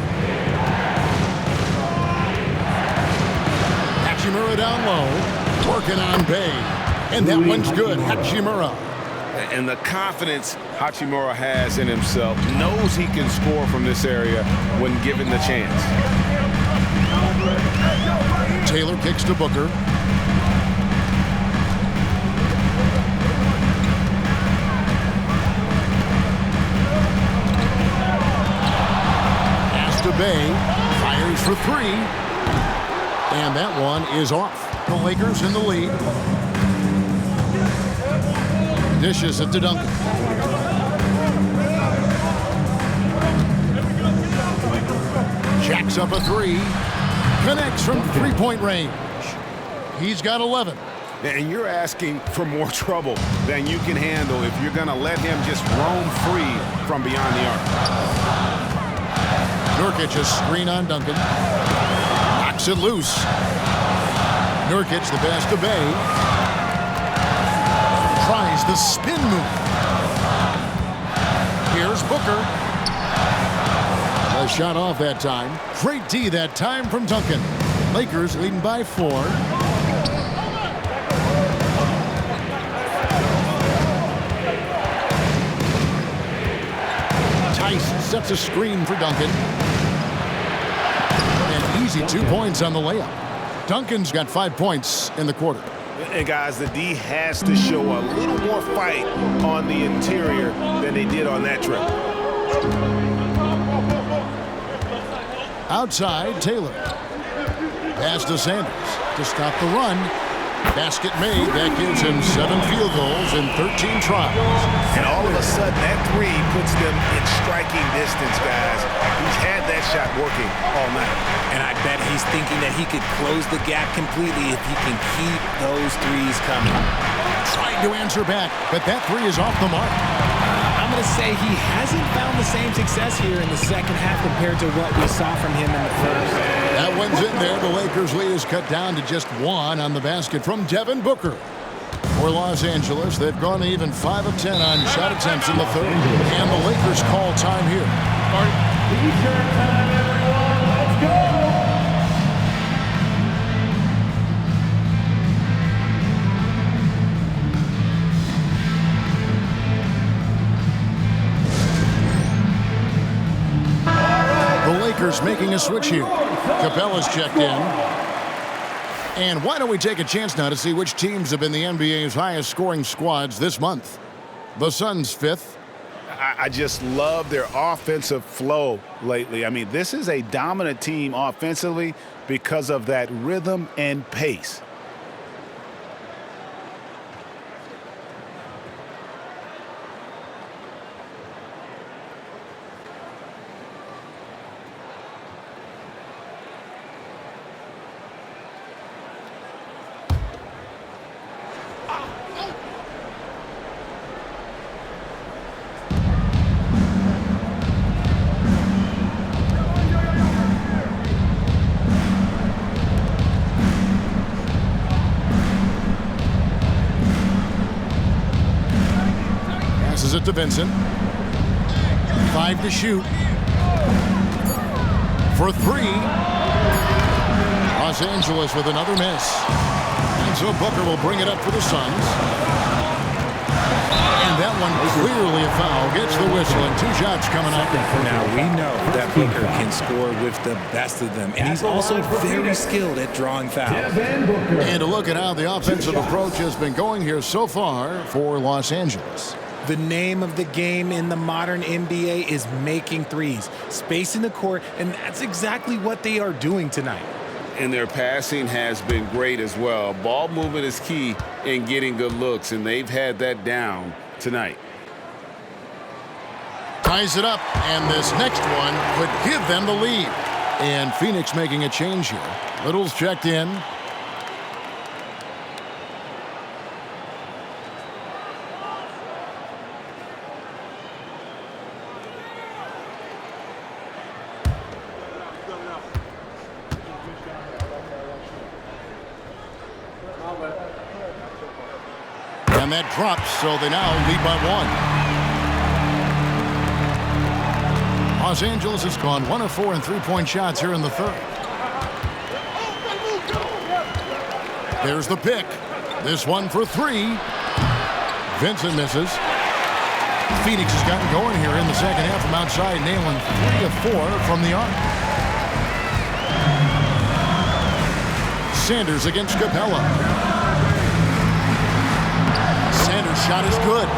Hachimura down low, working on Bay. And that one's good, Hachimura. And the confidence Hachimura has in himself, knows he can score from this area when given the chance. Taylor kicks to Booker. Pass to Bay, fires for 3. And that one is off. The Lakers in the lead. Dishes it to Duncan. Jacks up a 3. Connects from 3-point range. He's got 11. And you're asking for more trouble than you can handle if you're going to let him just roam free from beyond the arc. Nurkic a screen on Duncan. Knocks it loose. Nurkic the pass to Bay. Tries the spin move. Here's Booker. A shot off that time. Great D that time from Duncan. Lakers leading by 4. Tice sets a screen for Duncan. And easy 2 points on the layup. Duncan's got 5 points in the quarter. And guys, the D has to show a little more fight on the interior than they did on that trip. Outside, Taylor. Pass to Sanders to stop the run. Basket made. That gives him 7 field goals in 13 tries. And all of a sudden, that 3 puts them in striking distance, guys. He's had that shot working all night. And I bet he's thinking that he could close the gap completely if he can keep those threes coming. Trying to answer back, but that 3 is off the mark. I'm going to say he hasn't found the same success here in the second half compared to what we saw from him in the first. That one's in there. The Lakers' lead is cut down to just 1 on the basket from Devin Booker. For Los Angeles, they've gone even 5 of 10 on shot attempts in the third. And the Lakers call time here. T-shirt time, everyone. Let's go. Lakers making a switch here. Capella's checked in. And why don't we take a chance now to see which teams have been the NBA's highest scoring squads this month. The Suns 5th. I just love their offensive flow lately. I mean, this is a dominant team offensively because of that rhythm and pace. It to Vincent. 5 to shoot. For 3. Los Angeles with another miss. And so Booker will bring it up for the Suns. And that one clearly a foul. Gets the whistle and 2 shots coming up. Now we know that Booker can score with the best of them. And he's also very skilled at drawing fouls. And to look at how the offensive approach has been going here so far for Los Angeles. The name of the game in the modern NBA is making threes, spacing the court, and that's exactly what they are doing tonight. And their passing has been great as well. Ball movement is key in getting good looks, and they've had that down tonight. Ties it up, and this next one could give them the lead. And Phoenix making a change here. Little's checked in. And that drops, so they now lead by 1. Los Angeles has gone 1 of 4 in three-point shots here in the third. There's the pick. This one for 3. Vincent misses. Phoenix has gotten going here in the second half from outside, nailing 3 of 4 from the arc. Sanders against Capella. Sanders' shot is good.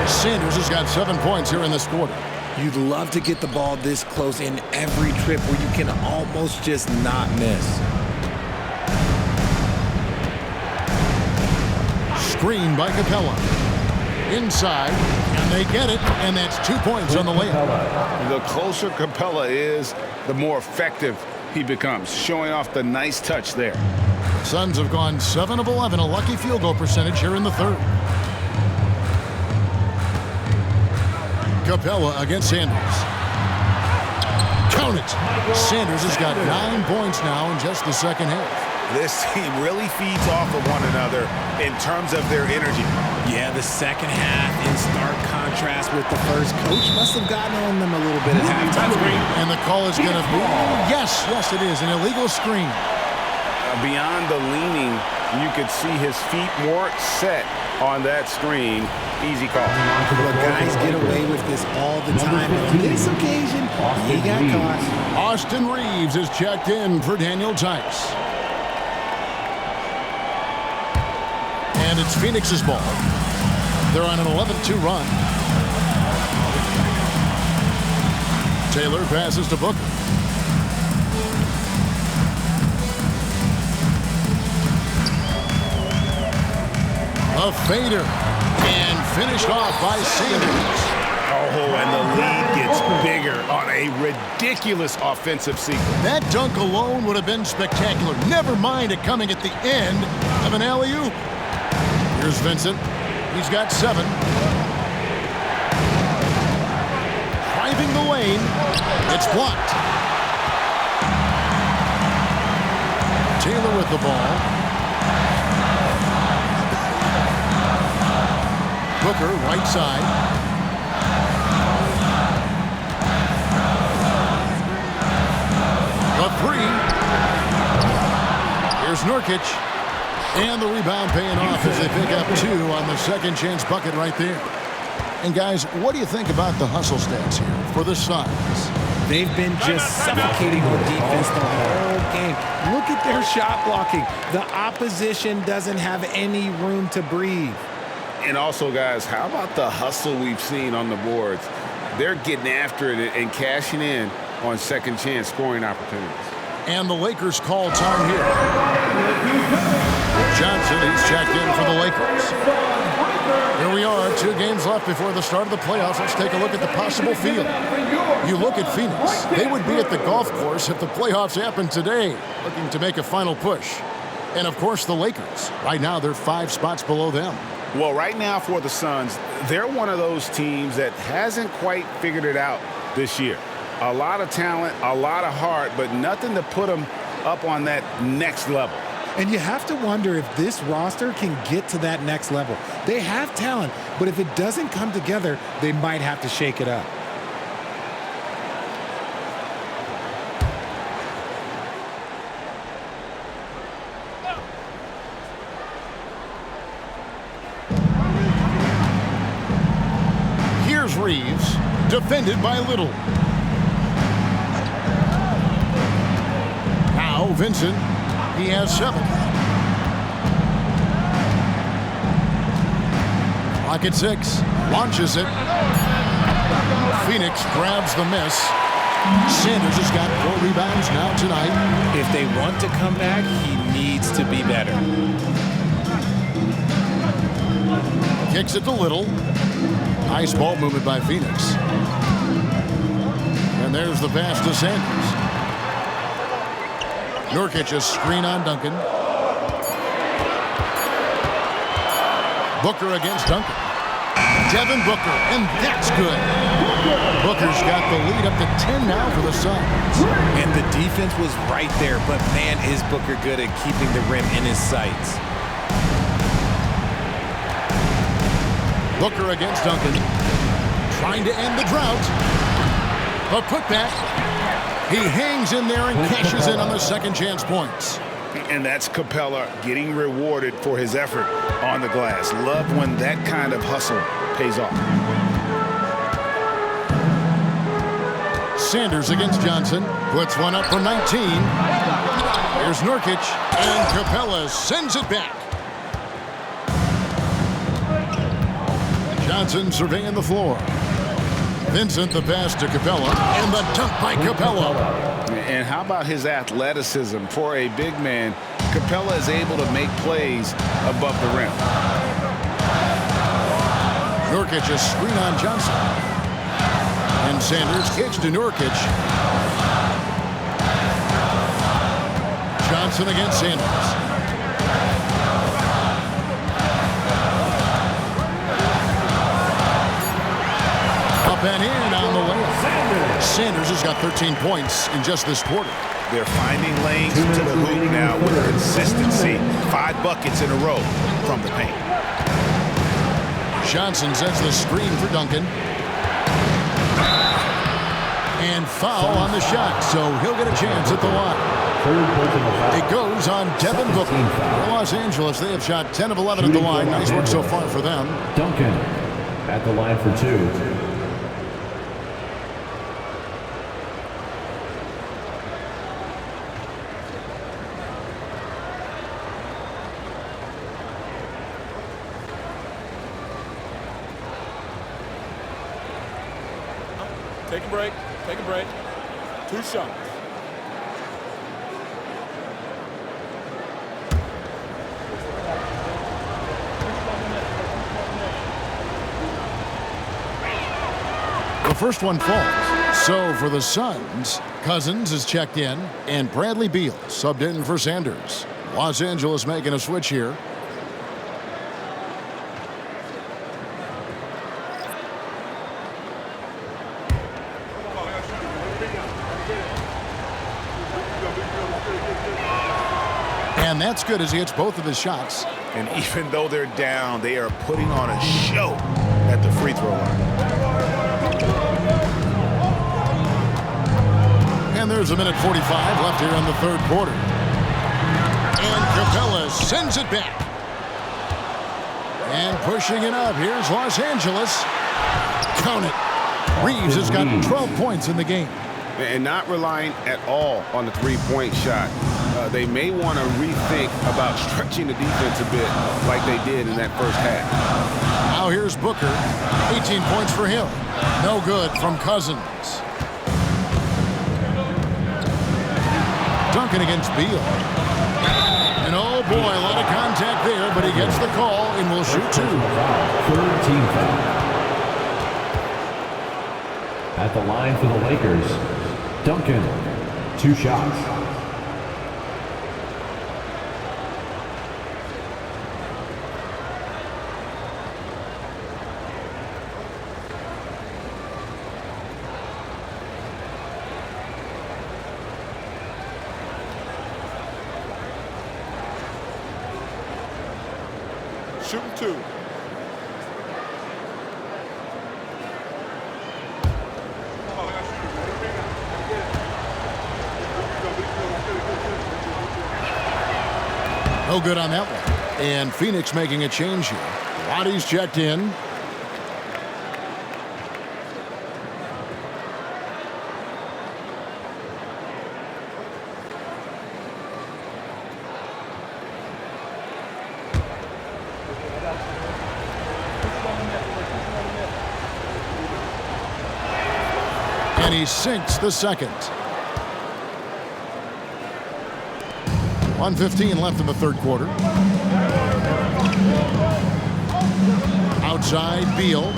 Sanders has got 7 points here in this quarter. You'd love to get the ball this close in every trip where you can almost just not miss. Screen by Capella. Inside, and they get it, and that's 2 points on the layup. The closer Capella is, the more effective he becomes, showing off the nice touch there. Suns have gone 7 of 11, a lucky field goal percentage here in the third. Capella against Sanders. Count it. Sanders has got 9 points now in just the second half. This team really feeds off of one another in terms of their energy. Yeah, the second half in stark contrast with the first. Coach must have gotten on them a little bit at halftime. And the call is going to be, yes, it is, an illegal screen. Beyond the leaning, you could see his feet more set on that screen. Easy call. But guys get away with this all the time. On this occasion, he got caught. Austin Reeves is checked in for Daniel Tice. And it's Phoenix's ball. They're on an 11-2 run. Taylor passes to Booker. A fader. And finished off by Sanders. Oh, and the lead gets bigger on a ridiculous offensive sequence. That dunk alone would have been spectacular. Never mind it coming at the end of an alley-oop. Here's Vincent. He's got 7. Driving the lane. It's blocked. Taylor with the ball. Booker, right side. A 3. Here's Nurkic. And the rebound paying off as they pick up 2 on the second chance bucket right there. And guys, what do you think about the hustle stats here for the Suns? They've been just suffocating on defense the whole game. Look at their shot blocking. The opposition doesn't have any room to breathe. And also, guys, how about the hustle we've seen on the boards? They're getting after it and cashing in on second chance scoring opportunities. And the Lakers call time here. Johnson, he's checked in for the Lakers. Here we are, 2 games left before the start of the playoffs. Let's take a look at the possible field. You look at Phoenix. They would be at the golf course if the playoffs happened today, looking to make a final push. And, of course, the Lakers. Right now, they're 5 spots below them. Well, right now for the Suns, they're one of those teams that hasn't quite figured it out this year. A lot of talent, a lot of heart, but nothing to put them up on that next level. And you have to wonder if this roster can get to that next level. They have talent, but if it doesn't come together, they might have to shake it up. Here's Reeves, defended by Little. Now Vincent, he has 7. Clock at 6, launches it. Phoenix grabs the miss. Sanders has got 4 rebounds now tonight. If they want to come back, he needs to be better. Kicks it to Little. Nice ball movement by Phoenix. And there's the pass to Sanders. Nurkic a screen on Duncan. Booker against Duncan. Devin Booker, and that's good. Booker's got the lead up to 10 now for the Suns. And the defense was right there, but man, is Booker good at keeping the rim in his sights. Booker against Duncan. Trying to end the drought. A putback. He hangs in there and cashes in on the second chance points. And that's Capella getting rewarded for his effort on the glass. Love when that kind of hustle pays off. Sanders against Johnson. Puts one up from 19. Here's Nurkic. And Capella sends it back. Johnson surveying the floor. Vincent the pass to Capella. And the dunk by Capella. And how about his athleticism? For a big man, Capella is able to make plays above the rim. Nurkic a screen on Johnson. And Sanders kicks to Nurkic. Johnson against Sanders. Sanders has got 13 points in just this quarter. They're finding lanes to the hoop now with consistency. 5 buckets in a row from the paint. Johnson sets the screen for Duncan. And foul on the shot, so he'll get a chance at the line. It goes on Devin Booker. For Los Angeles, they have shot 10 of 11 at the line. Nice work so far for them. Duncan at the line for 2. Take a break. Take a break. 2 shots. The first one falls. So for the Suns, Cousins is checked in, and Bradley Beal subbed in for Sanders. Los Angeles making a switch here. And that's good as he hits both of his shots. And even though they're down, they are putting on a show at the free throw line. And there's a minute 45 left here in the third quarter. And Capella sends it back. And pushing it up, here's Los Angeles. Count it. Reeves has got 12 points in the game. And not relying at all on the three-point shot. They may want to rethink about stretching the defense a bit like they did in that first half. Now here's Booker. 18 points for him. No good from Cousins. Duncan against Beal. And oh boy, a lot of contact there, but he gets the call and will shoot 2. Third team foul. At the line for the Lakers, Duncan, 2 shots. Shooting 2. No good on that one. And Phoenix making a change here. Roddy's checked in. And he sinks the second. 1:15 left in the third quarter. Outside, Beal.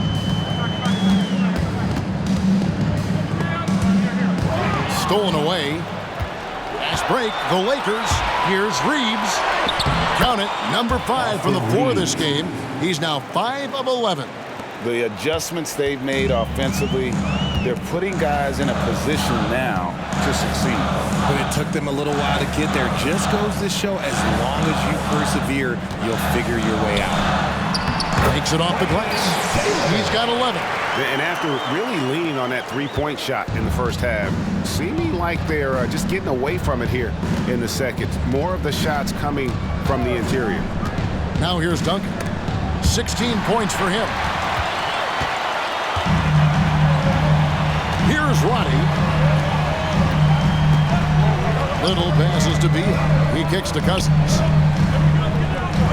Stolen away. Fast break, the Lakers. Here's Reeves. Count it, number 5 for the 4 this game. He's now 5 of 11. The adjustments they've made offensively, they're putting guys in a position now to succeed. But it took them a little while to get there. Just goes to show, as long as you persevere, you'll figure your way out. Takes it off the glass. He's got 11. And after really leaning on that three-point shot in the first half, seeming like they're just getting away from it here in the second. More of the shots coming from the interior. Now here's Duncan. 16 points for him. Here's Roddy. Little passes to Beal. He kicks to Cousins.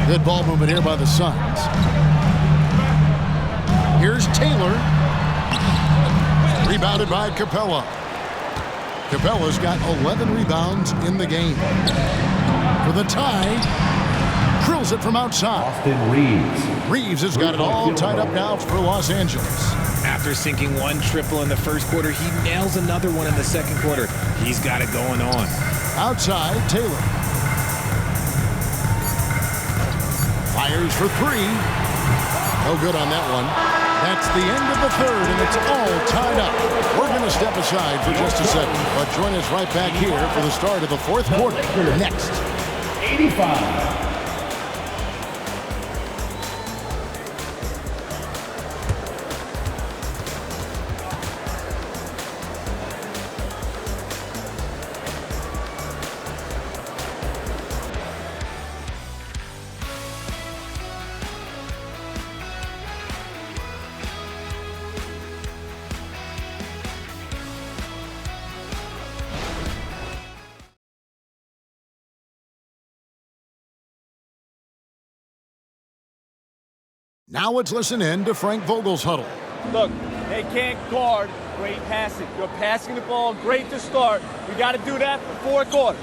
Good ball movement here by the Suns. Here's Taylor. Rebounded by Capella. Capella's got 11 rebounds in the game. For the tie, drills it from outside. Austin Reeves. Reeves has got it all tied up now for Los Angeles. After sinking 1 triple in the first quarter, he nails another one in the second quarter. He's got it going on. Outside, Taylor. Fires for 3. No good on that one. That's the end of the third, and it's all tied up. We're going to step aside for just a second, but join us right back here for the start of the fourth quarter. Next. 85. Now let's listen in to Frank Vogel's huddle. Look, they can't guard great passing. You're passing the ball great to start. You got to do that for 4 quarters.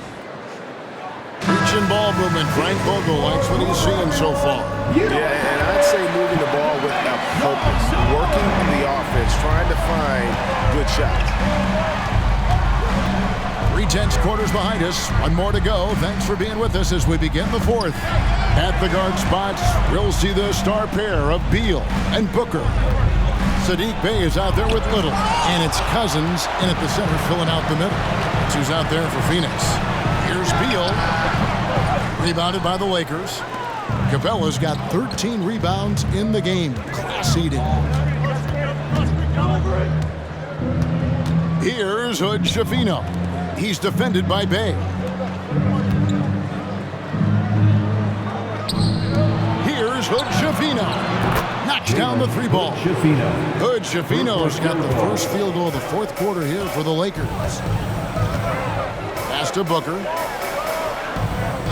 Reaching ball movement. Frank Vogel likes what he's seeing so far. Yeah, and I'd say moving the ball with a purpose. Working on the offense, trying to find good shots. 3/10 quarters behind us. One more to go. Thanks for being with us as we begin the fourth. At the guard spots, we'll see the star pair of Beal and Booker. Saddiq Bey is out there with Little, and it's Cousins in at the center filling out the middle. That's who's out there for Phoenix. Here's Beal. Rebounded by the Lakers. Capella's got 13 rebounds in the game. Class eating. Here's Hood Schifino. He's defended by Bey. Here's Hood Schifino. Knocks down the 3 ball. Hood Schifino's got the first field goal of the fourth quarter here for the Lakers. Pass to Booker.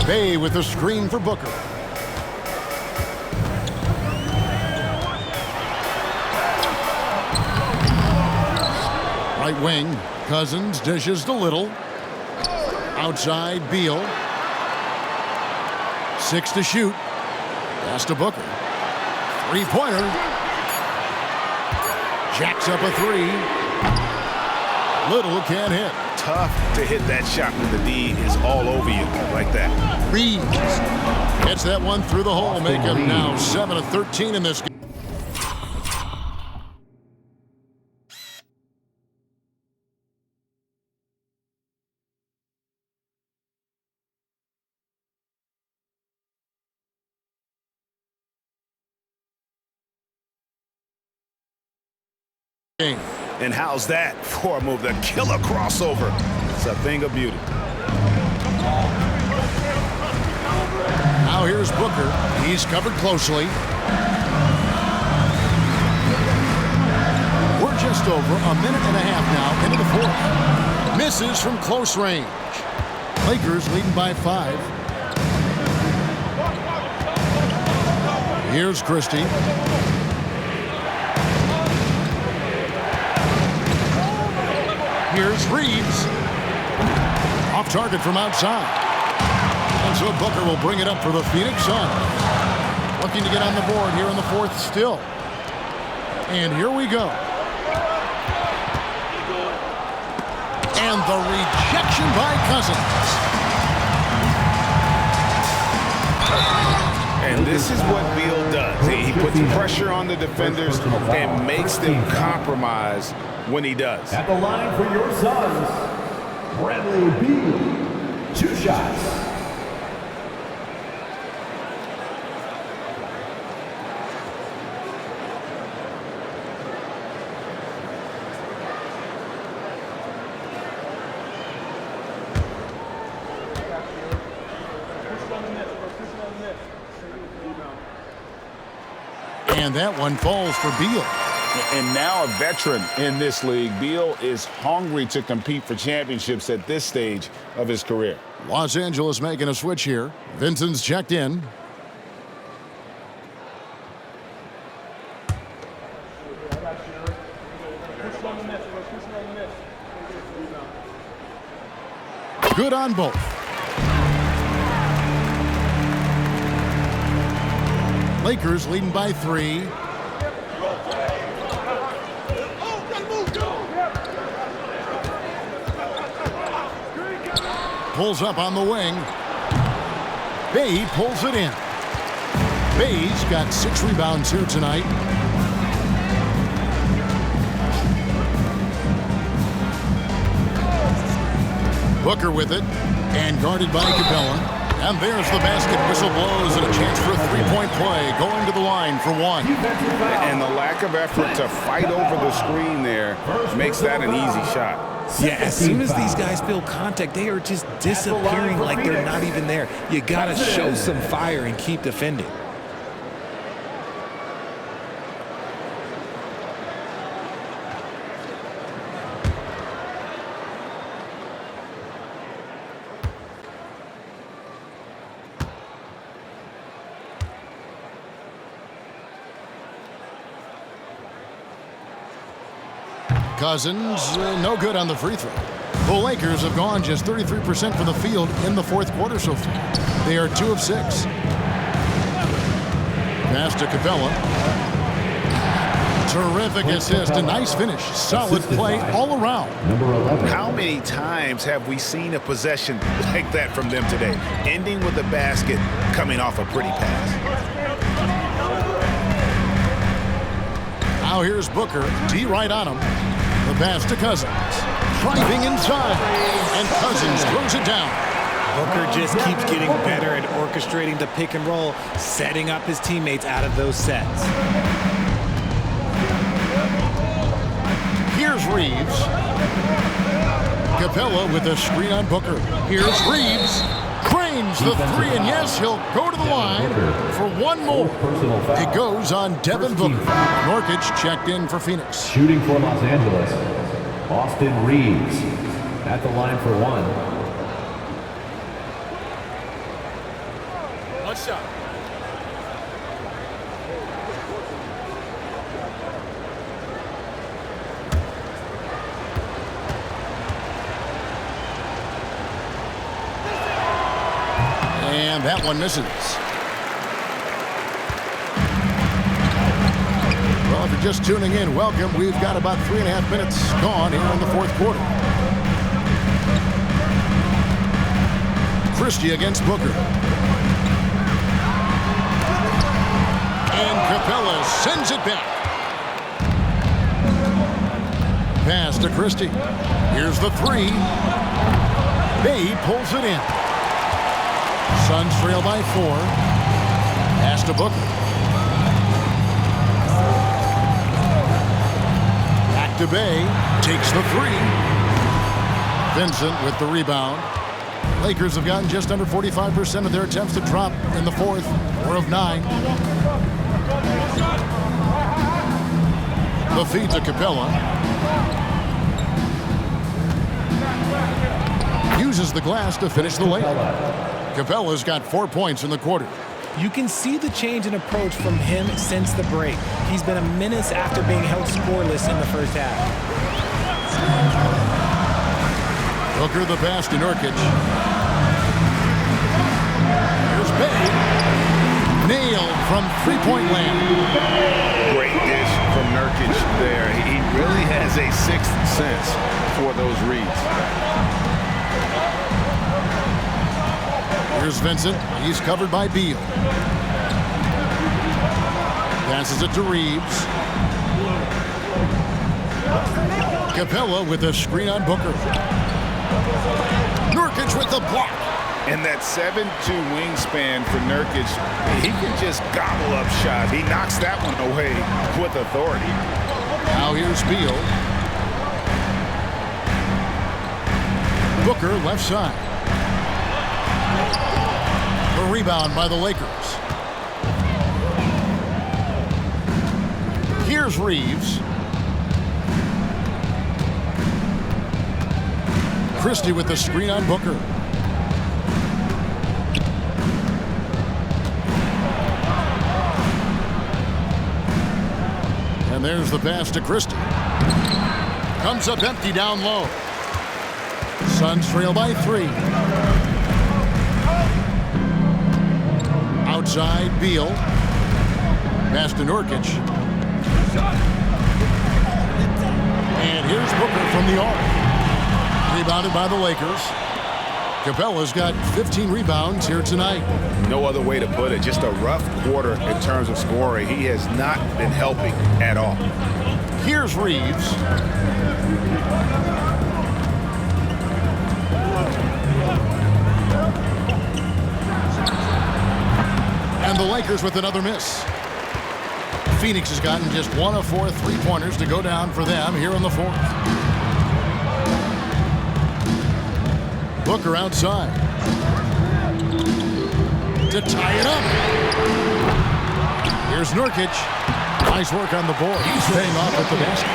Bey with a screen for Booker. Right wing. Cousins dishes to Little. Outside, Beal. 6 to shoot. Pass to Booker. 3-pointer. Jacks up a 3. Little can't hit. Tough to hit that shot when the D is all over you like that. Reeves gets that one through the hole, make him now 7 of 13 in this game. And how's that for a move? The killer crossover. It's a thing of beauty. Now here's Booker. He's covered closely. We're just over a minute and a half now into the fourth. Misses from close range. Lakers leading by 5. Here's Christie. Here's Reeves. Off target from outside. And so Booker will bring it up for the Phoenix Suns. Looking to get on the board here in the fourth still. And here we go. And the rejection by Cousins. And this is what Beal does. He puts pressure on the defenders and makes them compromise when he does. At the line for your Suns, Bradley Beal. 2 shots. And that one falls for Beal. And now a veteran in this league, Beal is hungry to compete for championships at this stage of his career. Los Angeles making a switch here. Vincent's checked in. Good on both. Lakers leading by 3. Pulls up on the wing. Bey pulls it in. Bey's got 6 rebounds here tonight. Booker with it, and guarded by Capella. And there's the basket. Whistle blows and a chance for a three-point play. Going to the line for one. And the lack of effort to fight over the screen there makes that an easy shot. Yeah, as soon as these guys feel contact, they are just disappearing like they're not even there. You got to show some fire and keep defending. Cousins, no good on the free throw. The Lakers have gone just 33% from the field in the fourth quarter so far. They are 2 of 6. Pass to Capella. Terrific assist, a nice finish. Solid play all around. How many times have we seen a possession like that from them today? Ending with a basket, coming off a pretty pass. Now here's Booker. D right on him. The pass to Cousins. Driving inside. And Cousins throws it down. Booker just keeps getting better at orchestrating the pick and roll, setting up his teammates out of those sets. Here's Reeves. Capella with a screen on Booker. Here's Reeves. Cranes the three, and yes, he'll go to the line for one more. It goes on Devin Booker. Nurkic checked in for Phoenix. Shooting for Los Angeles, Austin Reeves at the line for one. One shot. And that one misses. Well, if you're just tuning in, welcome. We've got about 3.5 minutes gone here in the fourth quarter. Christie against Booker. And Capella sends it back. Pass to Christie. Here's the three. Bay pulls it in. Suns trail by 4. Pass to Booker. Back to Bay. Takes the three. Vincent with the rebound. Lakers have gotten just under 45% of their attempts to drop in the fourth. 4 of 9. The feed to Capella. Uses the glass to finish the layup. Capella's got 4 points in the quarter. You can see the change in approach from him since the break. He's been a menace after being held scoreless in the first half. Booker the pass to Nurkic. Here's Bay. Nailed from three-point land. Great dish from Nurkic there. He really has a sixth sense for those reads. Here's Vincent. He's covered by Beal. Passes it to Reeves. Capella with a screen on Booker. Nurkic with the block. And that 7'2" wingspan for Nurkic, he can just gobble up shots. He knocks that one away with authority. Now here's Beal. Booker left side. A rebound by the Lakers. Here's Reeves. Christie with the screen on Booker. And there's the pass to Christie. Comes up empty down low. Suns trail by 3. Outside, Beal. Pass to Nurkic. And here's Booker from the arc. Rebounded by the Lakers. Capella's got 15 rebounds here tonight. No other way to put it. Just a rough quarter in terms of scoring. He has not been helping at all. Here's Reeves. And the Lakers with another miss. Phoenix has gotten just 1 of 4 3-pointers to go down for them here in the fourth. Booker outside. To tie it up. Here's Nurkic. Nice work on the board. He's paying off at the basket.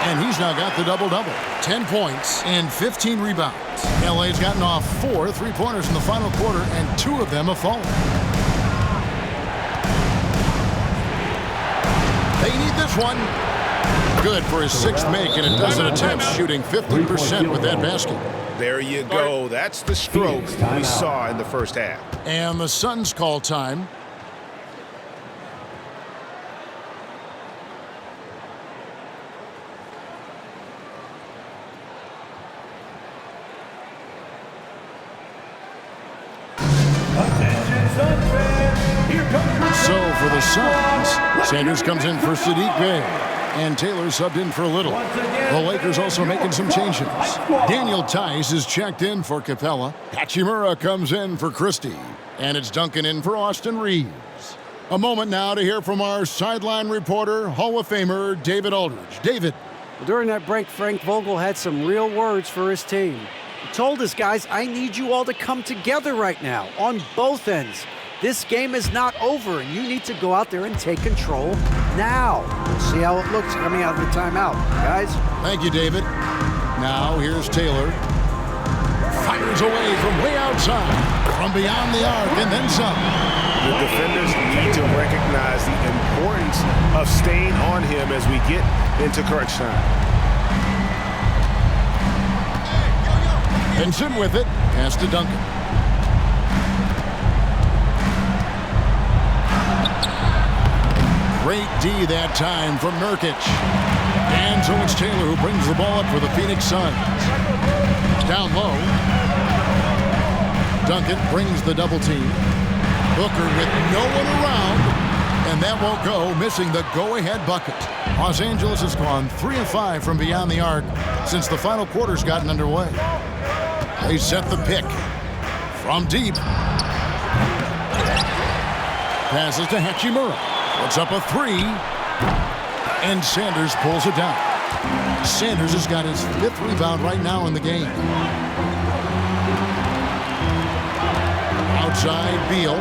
And he's now got the double-double. 10 points and 15 rebounds. LA's gotten off 4 3-pointers in the final quarter, and 2 of them have fallen. They need this one. Good for his 6th make and a dozen attempts, shooting 50% with that basket. There you go. That's the stroke we saw in the first half. And the Suns call time. So for the Suns, Sanders comes in for Sadiq Bey, and Taylor subbed in for Little. The Lakers also making some changes. Daniel Tice is checked in for Capella. Hachimura comes in for Christie, and it's Duncan in for Austin Reeves. A moment now to hear from our sideline reporter, Hall of Famer David Aldridge. David. During that break, Frank Vogel had some real words for his team. He told his guys, I need you all to come together right now on both ends. This game is not over, and you need to go out there and take control now. We'll see how it looks coming out of the timeout, guys. Thank you, David. Now here's Taylor. Fires away from way outside, from beyond the arc, and then some. The defenders need to recognize the importance of staying on him as we get into crunch time. Benson with it. Pass to Duncan. Great D that time from Nurkic. And so it's Taylor who brings the ball up for the Phoenix Suns. Down low. Duncan brings the double team. Booker with no one around. And that won't go, missing the go-ahead bucket. Los Angeles has gone 3 of 5 from beyond the arc since the final quarter's gotten underway. They set the pick. From deep. Passes to Hachimura. Puts up a 3. And Sanders pulls it down. Sanders has got his 5th rebound right now in the game. Outside Beal.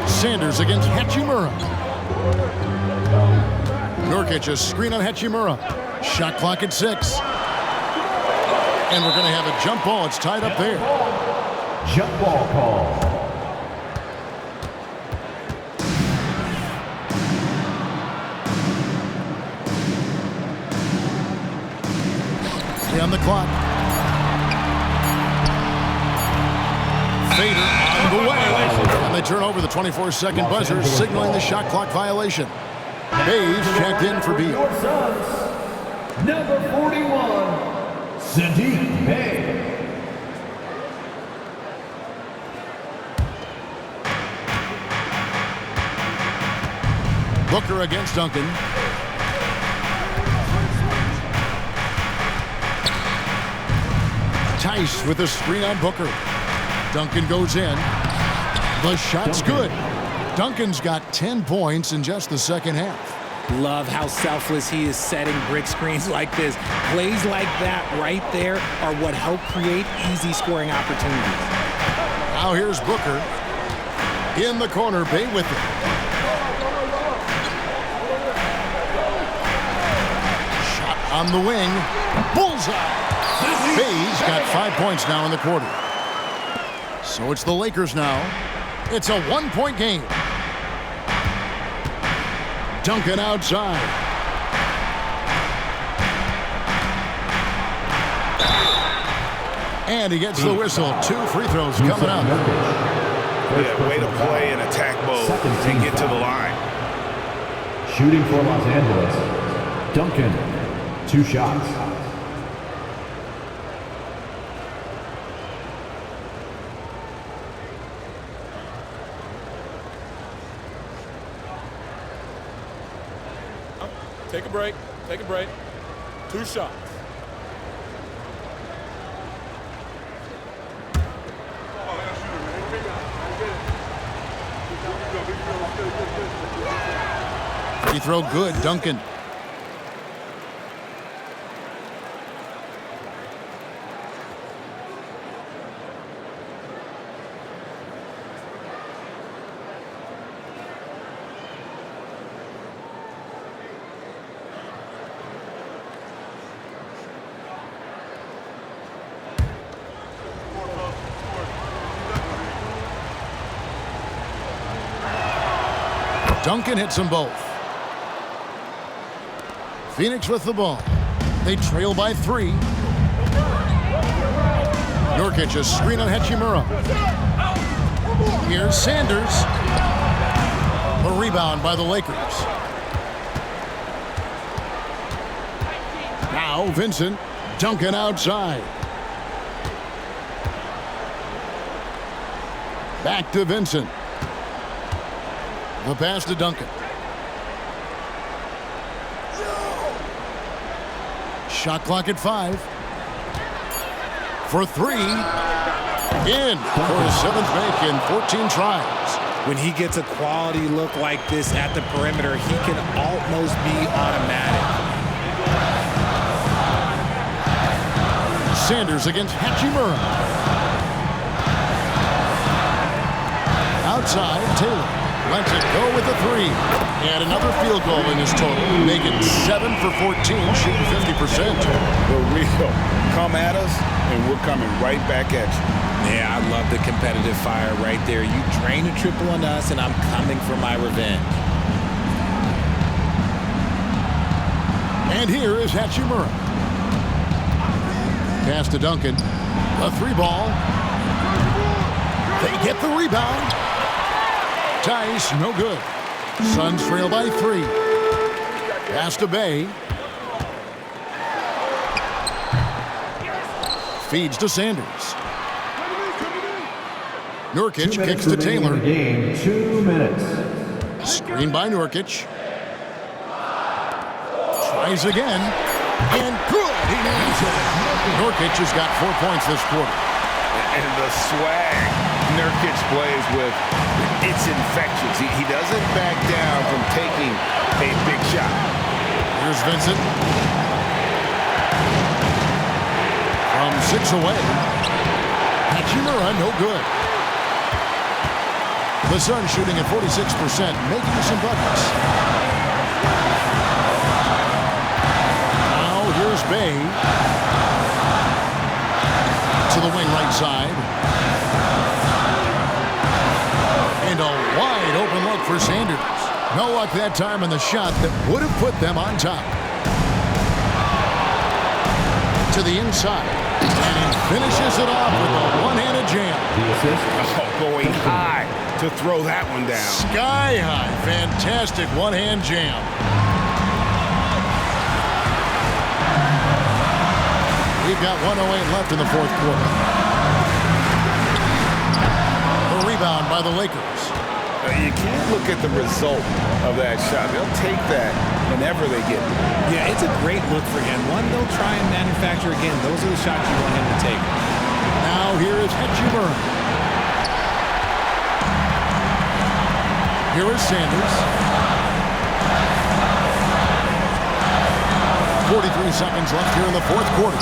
Sanders against Hachimura. Nurkic a screen on Hachimura. Shot clock at 6. And we're going to have a jump ball. It's tied up there. Jump ball call. On the clock. Fader on the way. And they turn over the 24-second buzzer, signaling the shot clock violation. Hayes checked in for Beal. Number 41, Sadiq Bey. Booker against Duncan. Tice with a screen on Booker. Duncan goes in. The shot's good. Duncan's got 10 points in just the second half. Love how selfless he is setting brick screens like this. Plays like that right there are what help create easy scoring opportunities. Now here's Booker. In the corner, Bey with it. Shot on the wing. Bullseye. Bey's got 5 points now in the quarter. So it's the Lakers now. It's a 1-point game. Duncan outside. And he gets the whistle. 2 free throws coming up. Yeah, way to play in attack mode and get to the line. Shooting for Los Angeles, Duncan, 2 shots. Take a break. Take a break. 2 shots. Free throw good, Duncan. Duncan hits them both. Phoenix with the ball. They trail by 3. Nurkic a screen on Hachimura. Here's Sanders. A rebound by the Lakers. Now Vincent. Duncan outside. Back to Vincent. The pass to Duncan. Shot clock at 5. For 3. In for his 7th make in 14 tries. When he gets a quality look like this at the perimeter, he can almost be automatic. Sanders against Hachimura. Outside, Taylor. Lets it go with a 3. And another field goal in his total. Make it 7 for 14, shooting 50%. The real come at us, and we're coming right back at you. Yeah, I love the competitive fire right there. You drain a triple on us, and I'm coming for my revenge. And here is Hachimura. Pass to Duncan. A 3-ball. They get the rebound. Tice, no good. Suns trail by 3. Pass to Bay. Feeds to Sanders. Nurkic kicks to Taylor. Game, 2 minutes. Screen by Nurkic. Tries again. And good. He nails it. Nurkic has got 4 points this quarter. And the swag Nurkic plays with, it's infectious. He doesn't back down from taking a big shot. Here's Vincent. From 6 away. Hachimura, no good. The Suns shooting at 46%, making some buckets. Now here's Bay. To the wing right side. And a wide open look for Sanders. No luck that time on the shot that would have put them on top. To the inside. And he finishes it off with a one-handed jam. The assist. Oh, going high to throw that one down. Sky high. Fantastic one-hand jam. We've got 1:08 left in the 4th quarter. A rebound by the Lakers. You can't look at the result of that shot. They'll take that whenever they get it. Yeah, it's a great look for him. One, they'll try and manufacture again. Those are the shots you want him to take. Now here is Hachimura. Here is Sanders. 43 seconds left here in the 4th quarter.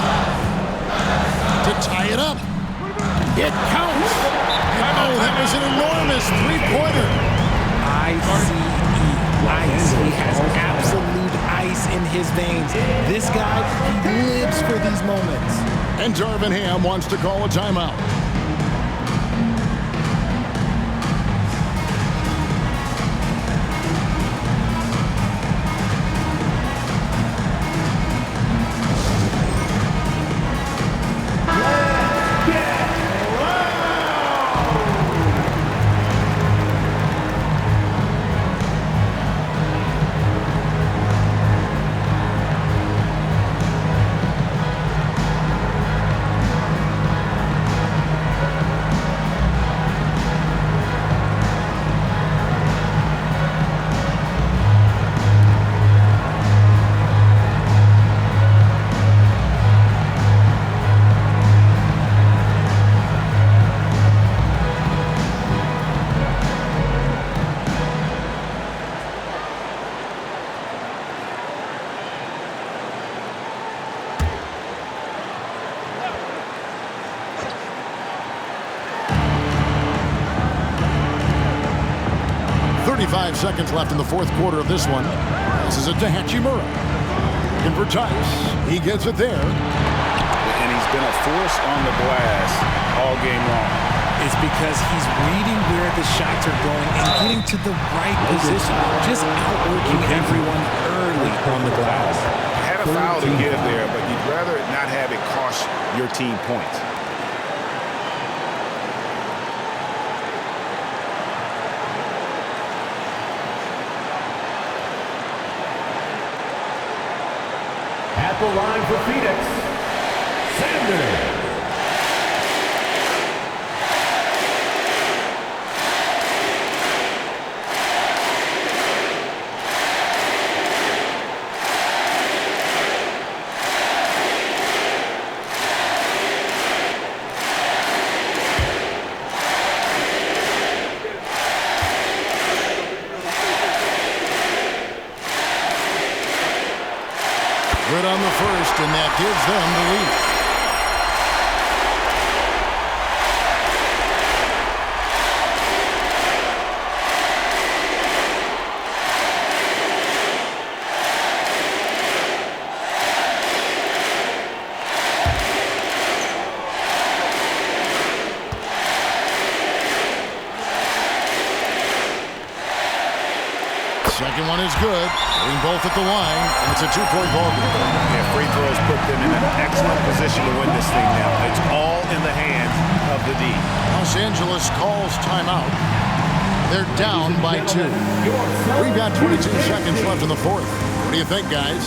To tie it up. It counts. Oh, that was an enormous 3-pointer. ICE. He has absolute ice in his veins. This guy, he lives for these moments. And Darvin Ham wants to call a timeout. 35 seconds left in the fourth quarter of this one. This is it to Hachimura. In for Tice. He gets it there. And he's been a force on the glass all game long. It's because he's reading where the shots are going and getting to the right position. Just outworking everyone early on the glass. Had a foul to give there, but you'd rather not have it cost your team points. At the line for Phoenix, Sander. Good on the first, and that gives them the lead. Second one is good. Hitting both at the line, and it's a two-point ball game. Yeah, free throws put them in an excellent position to win this thing now. It's all in the hands of the D. Los Angeles calls timeout. They're down by 2. We've got 22 seconds left in the fourth. What do you think, guys?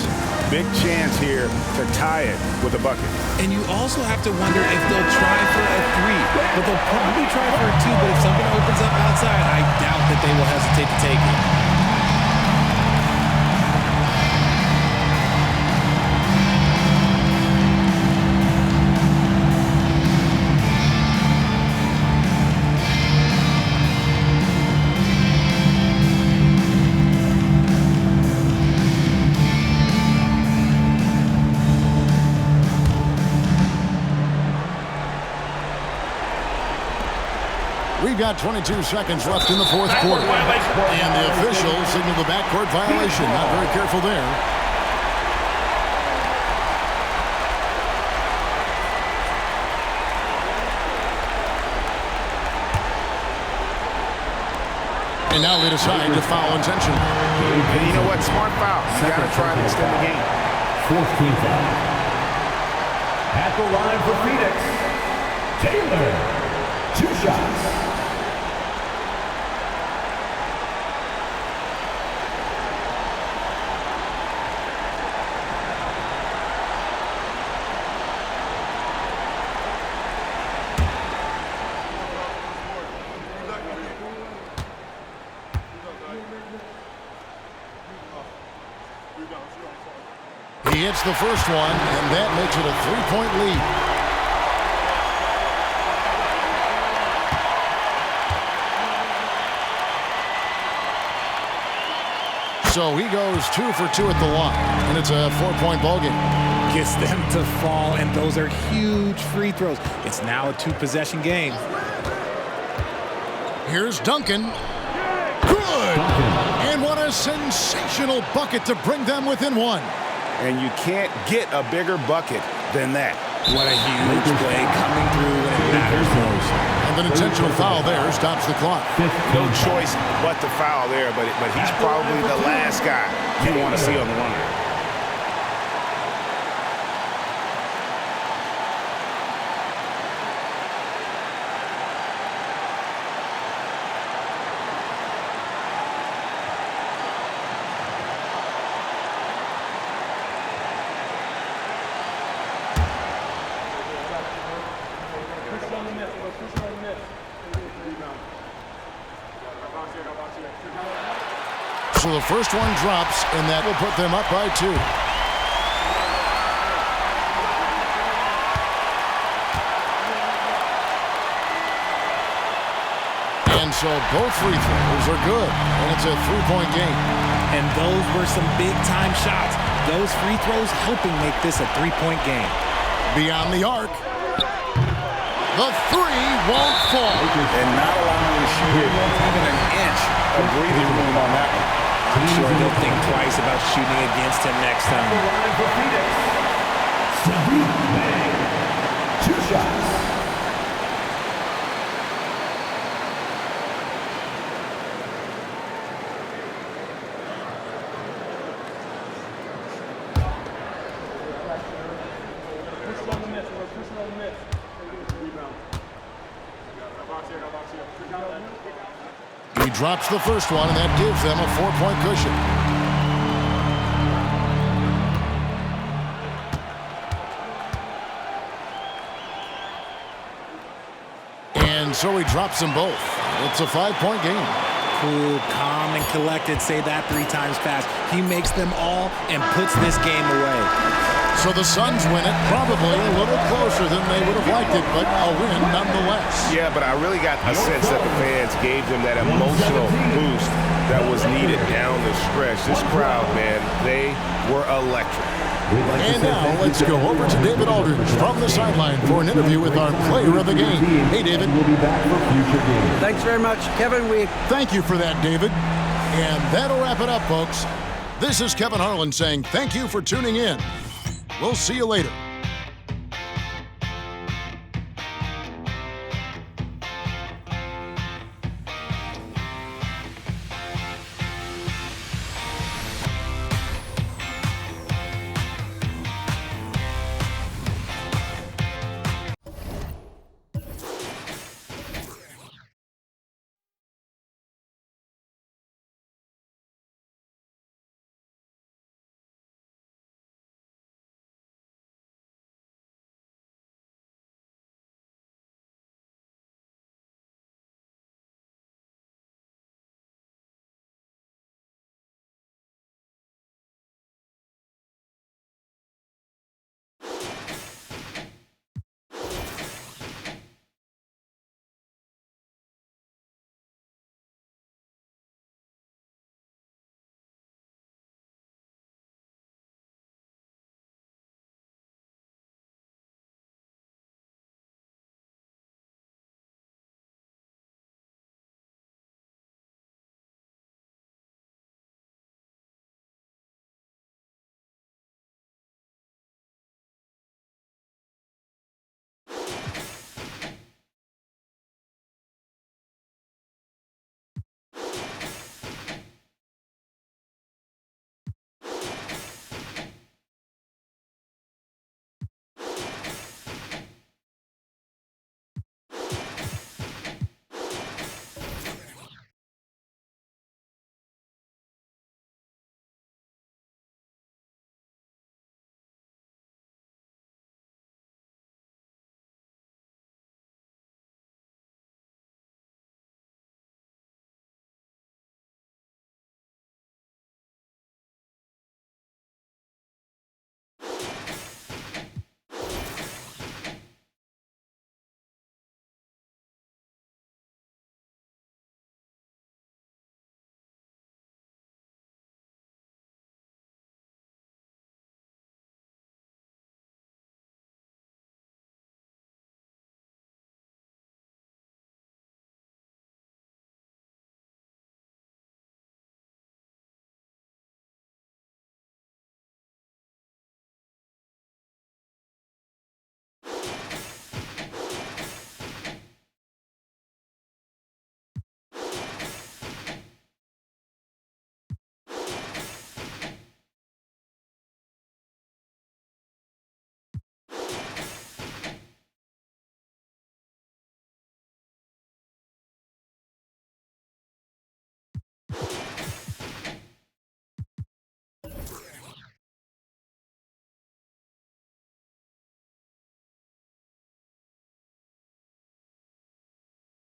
Big chance here to tie it with a bucket. And you also have to wonder if they'll try for a 3. But they'll probably try for a 2. But if something opens up outside, I doubt that they will hesitate to take it. We've got 22 seconds left in the fourth quarter. And the officials signal the backcourt violation. Not very careful there. And now they decide to foul intentionally. And you know what? Smart foul. You got to try to extend the game. Fourth team foul. At the line for Phoenix, Taylor. 2 shots. He hits the first one, and that makes it a 3-point lead. So he goes 2 for 2 at the line, and it's a 4-point ball game. Gets them to fall, and those are huge free throws. It's now a 2-possession game. Here's Duncan. Good! And what a sensational bucket to bring them within 1. And you can't get a bigger bucket than that. What a huge play coming through when it matters most. And an intentional foul there stops the clock. No choice but to foul there, but he's probably the last guy you want to see on the line. So the first one drops, and that will put them up by 2. And so both free throws are good, and it's a 3-point game. And those were some big-time shots. Those free throws helping make this a 3-point game. Beyond the arc. The 3 won't fall. And not allowing him to shoot it even an inch a breathing room on that one. I'm sure he'll think twice about shooting against him next time. For Phoenix, Sadiq Bey. 2 shots. He drops the first one, and that gives them a 4-point cushion. And so he drops them both. It's a 5-point game. Cool, calm, and collected. Say that 3 times fast. He makes them all and puts this game away. So the Suns win it, probably a little closer than they would have liked it, but a win nonetheless. Yeah, but I really got a sense that the fans gave them that emotional boost that was needed down the stretch. This crowd, man, they were electric. And now let's go over to David Aldridge from the sideline for an interview with our player of the game. Hey, David. We'll be back for future games. Thanks very much, Kevin. Thank you for that, David. And that'll wrap it up, folks. This is Kevin Harlan saying thank you for tuning in. We'll see you later.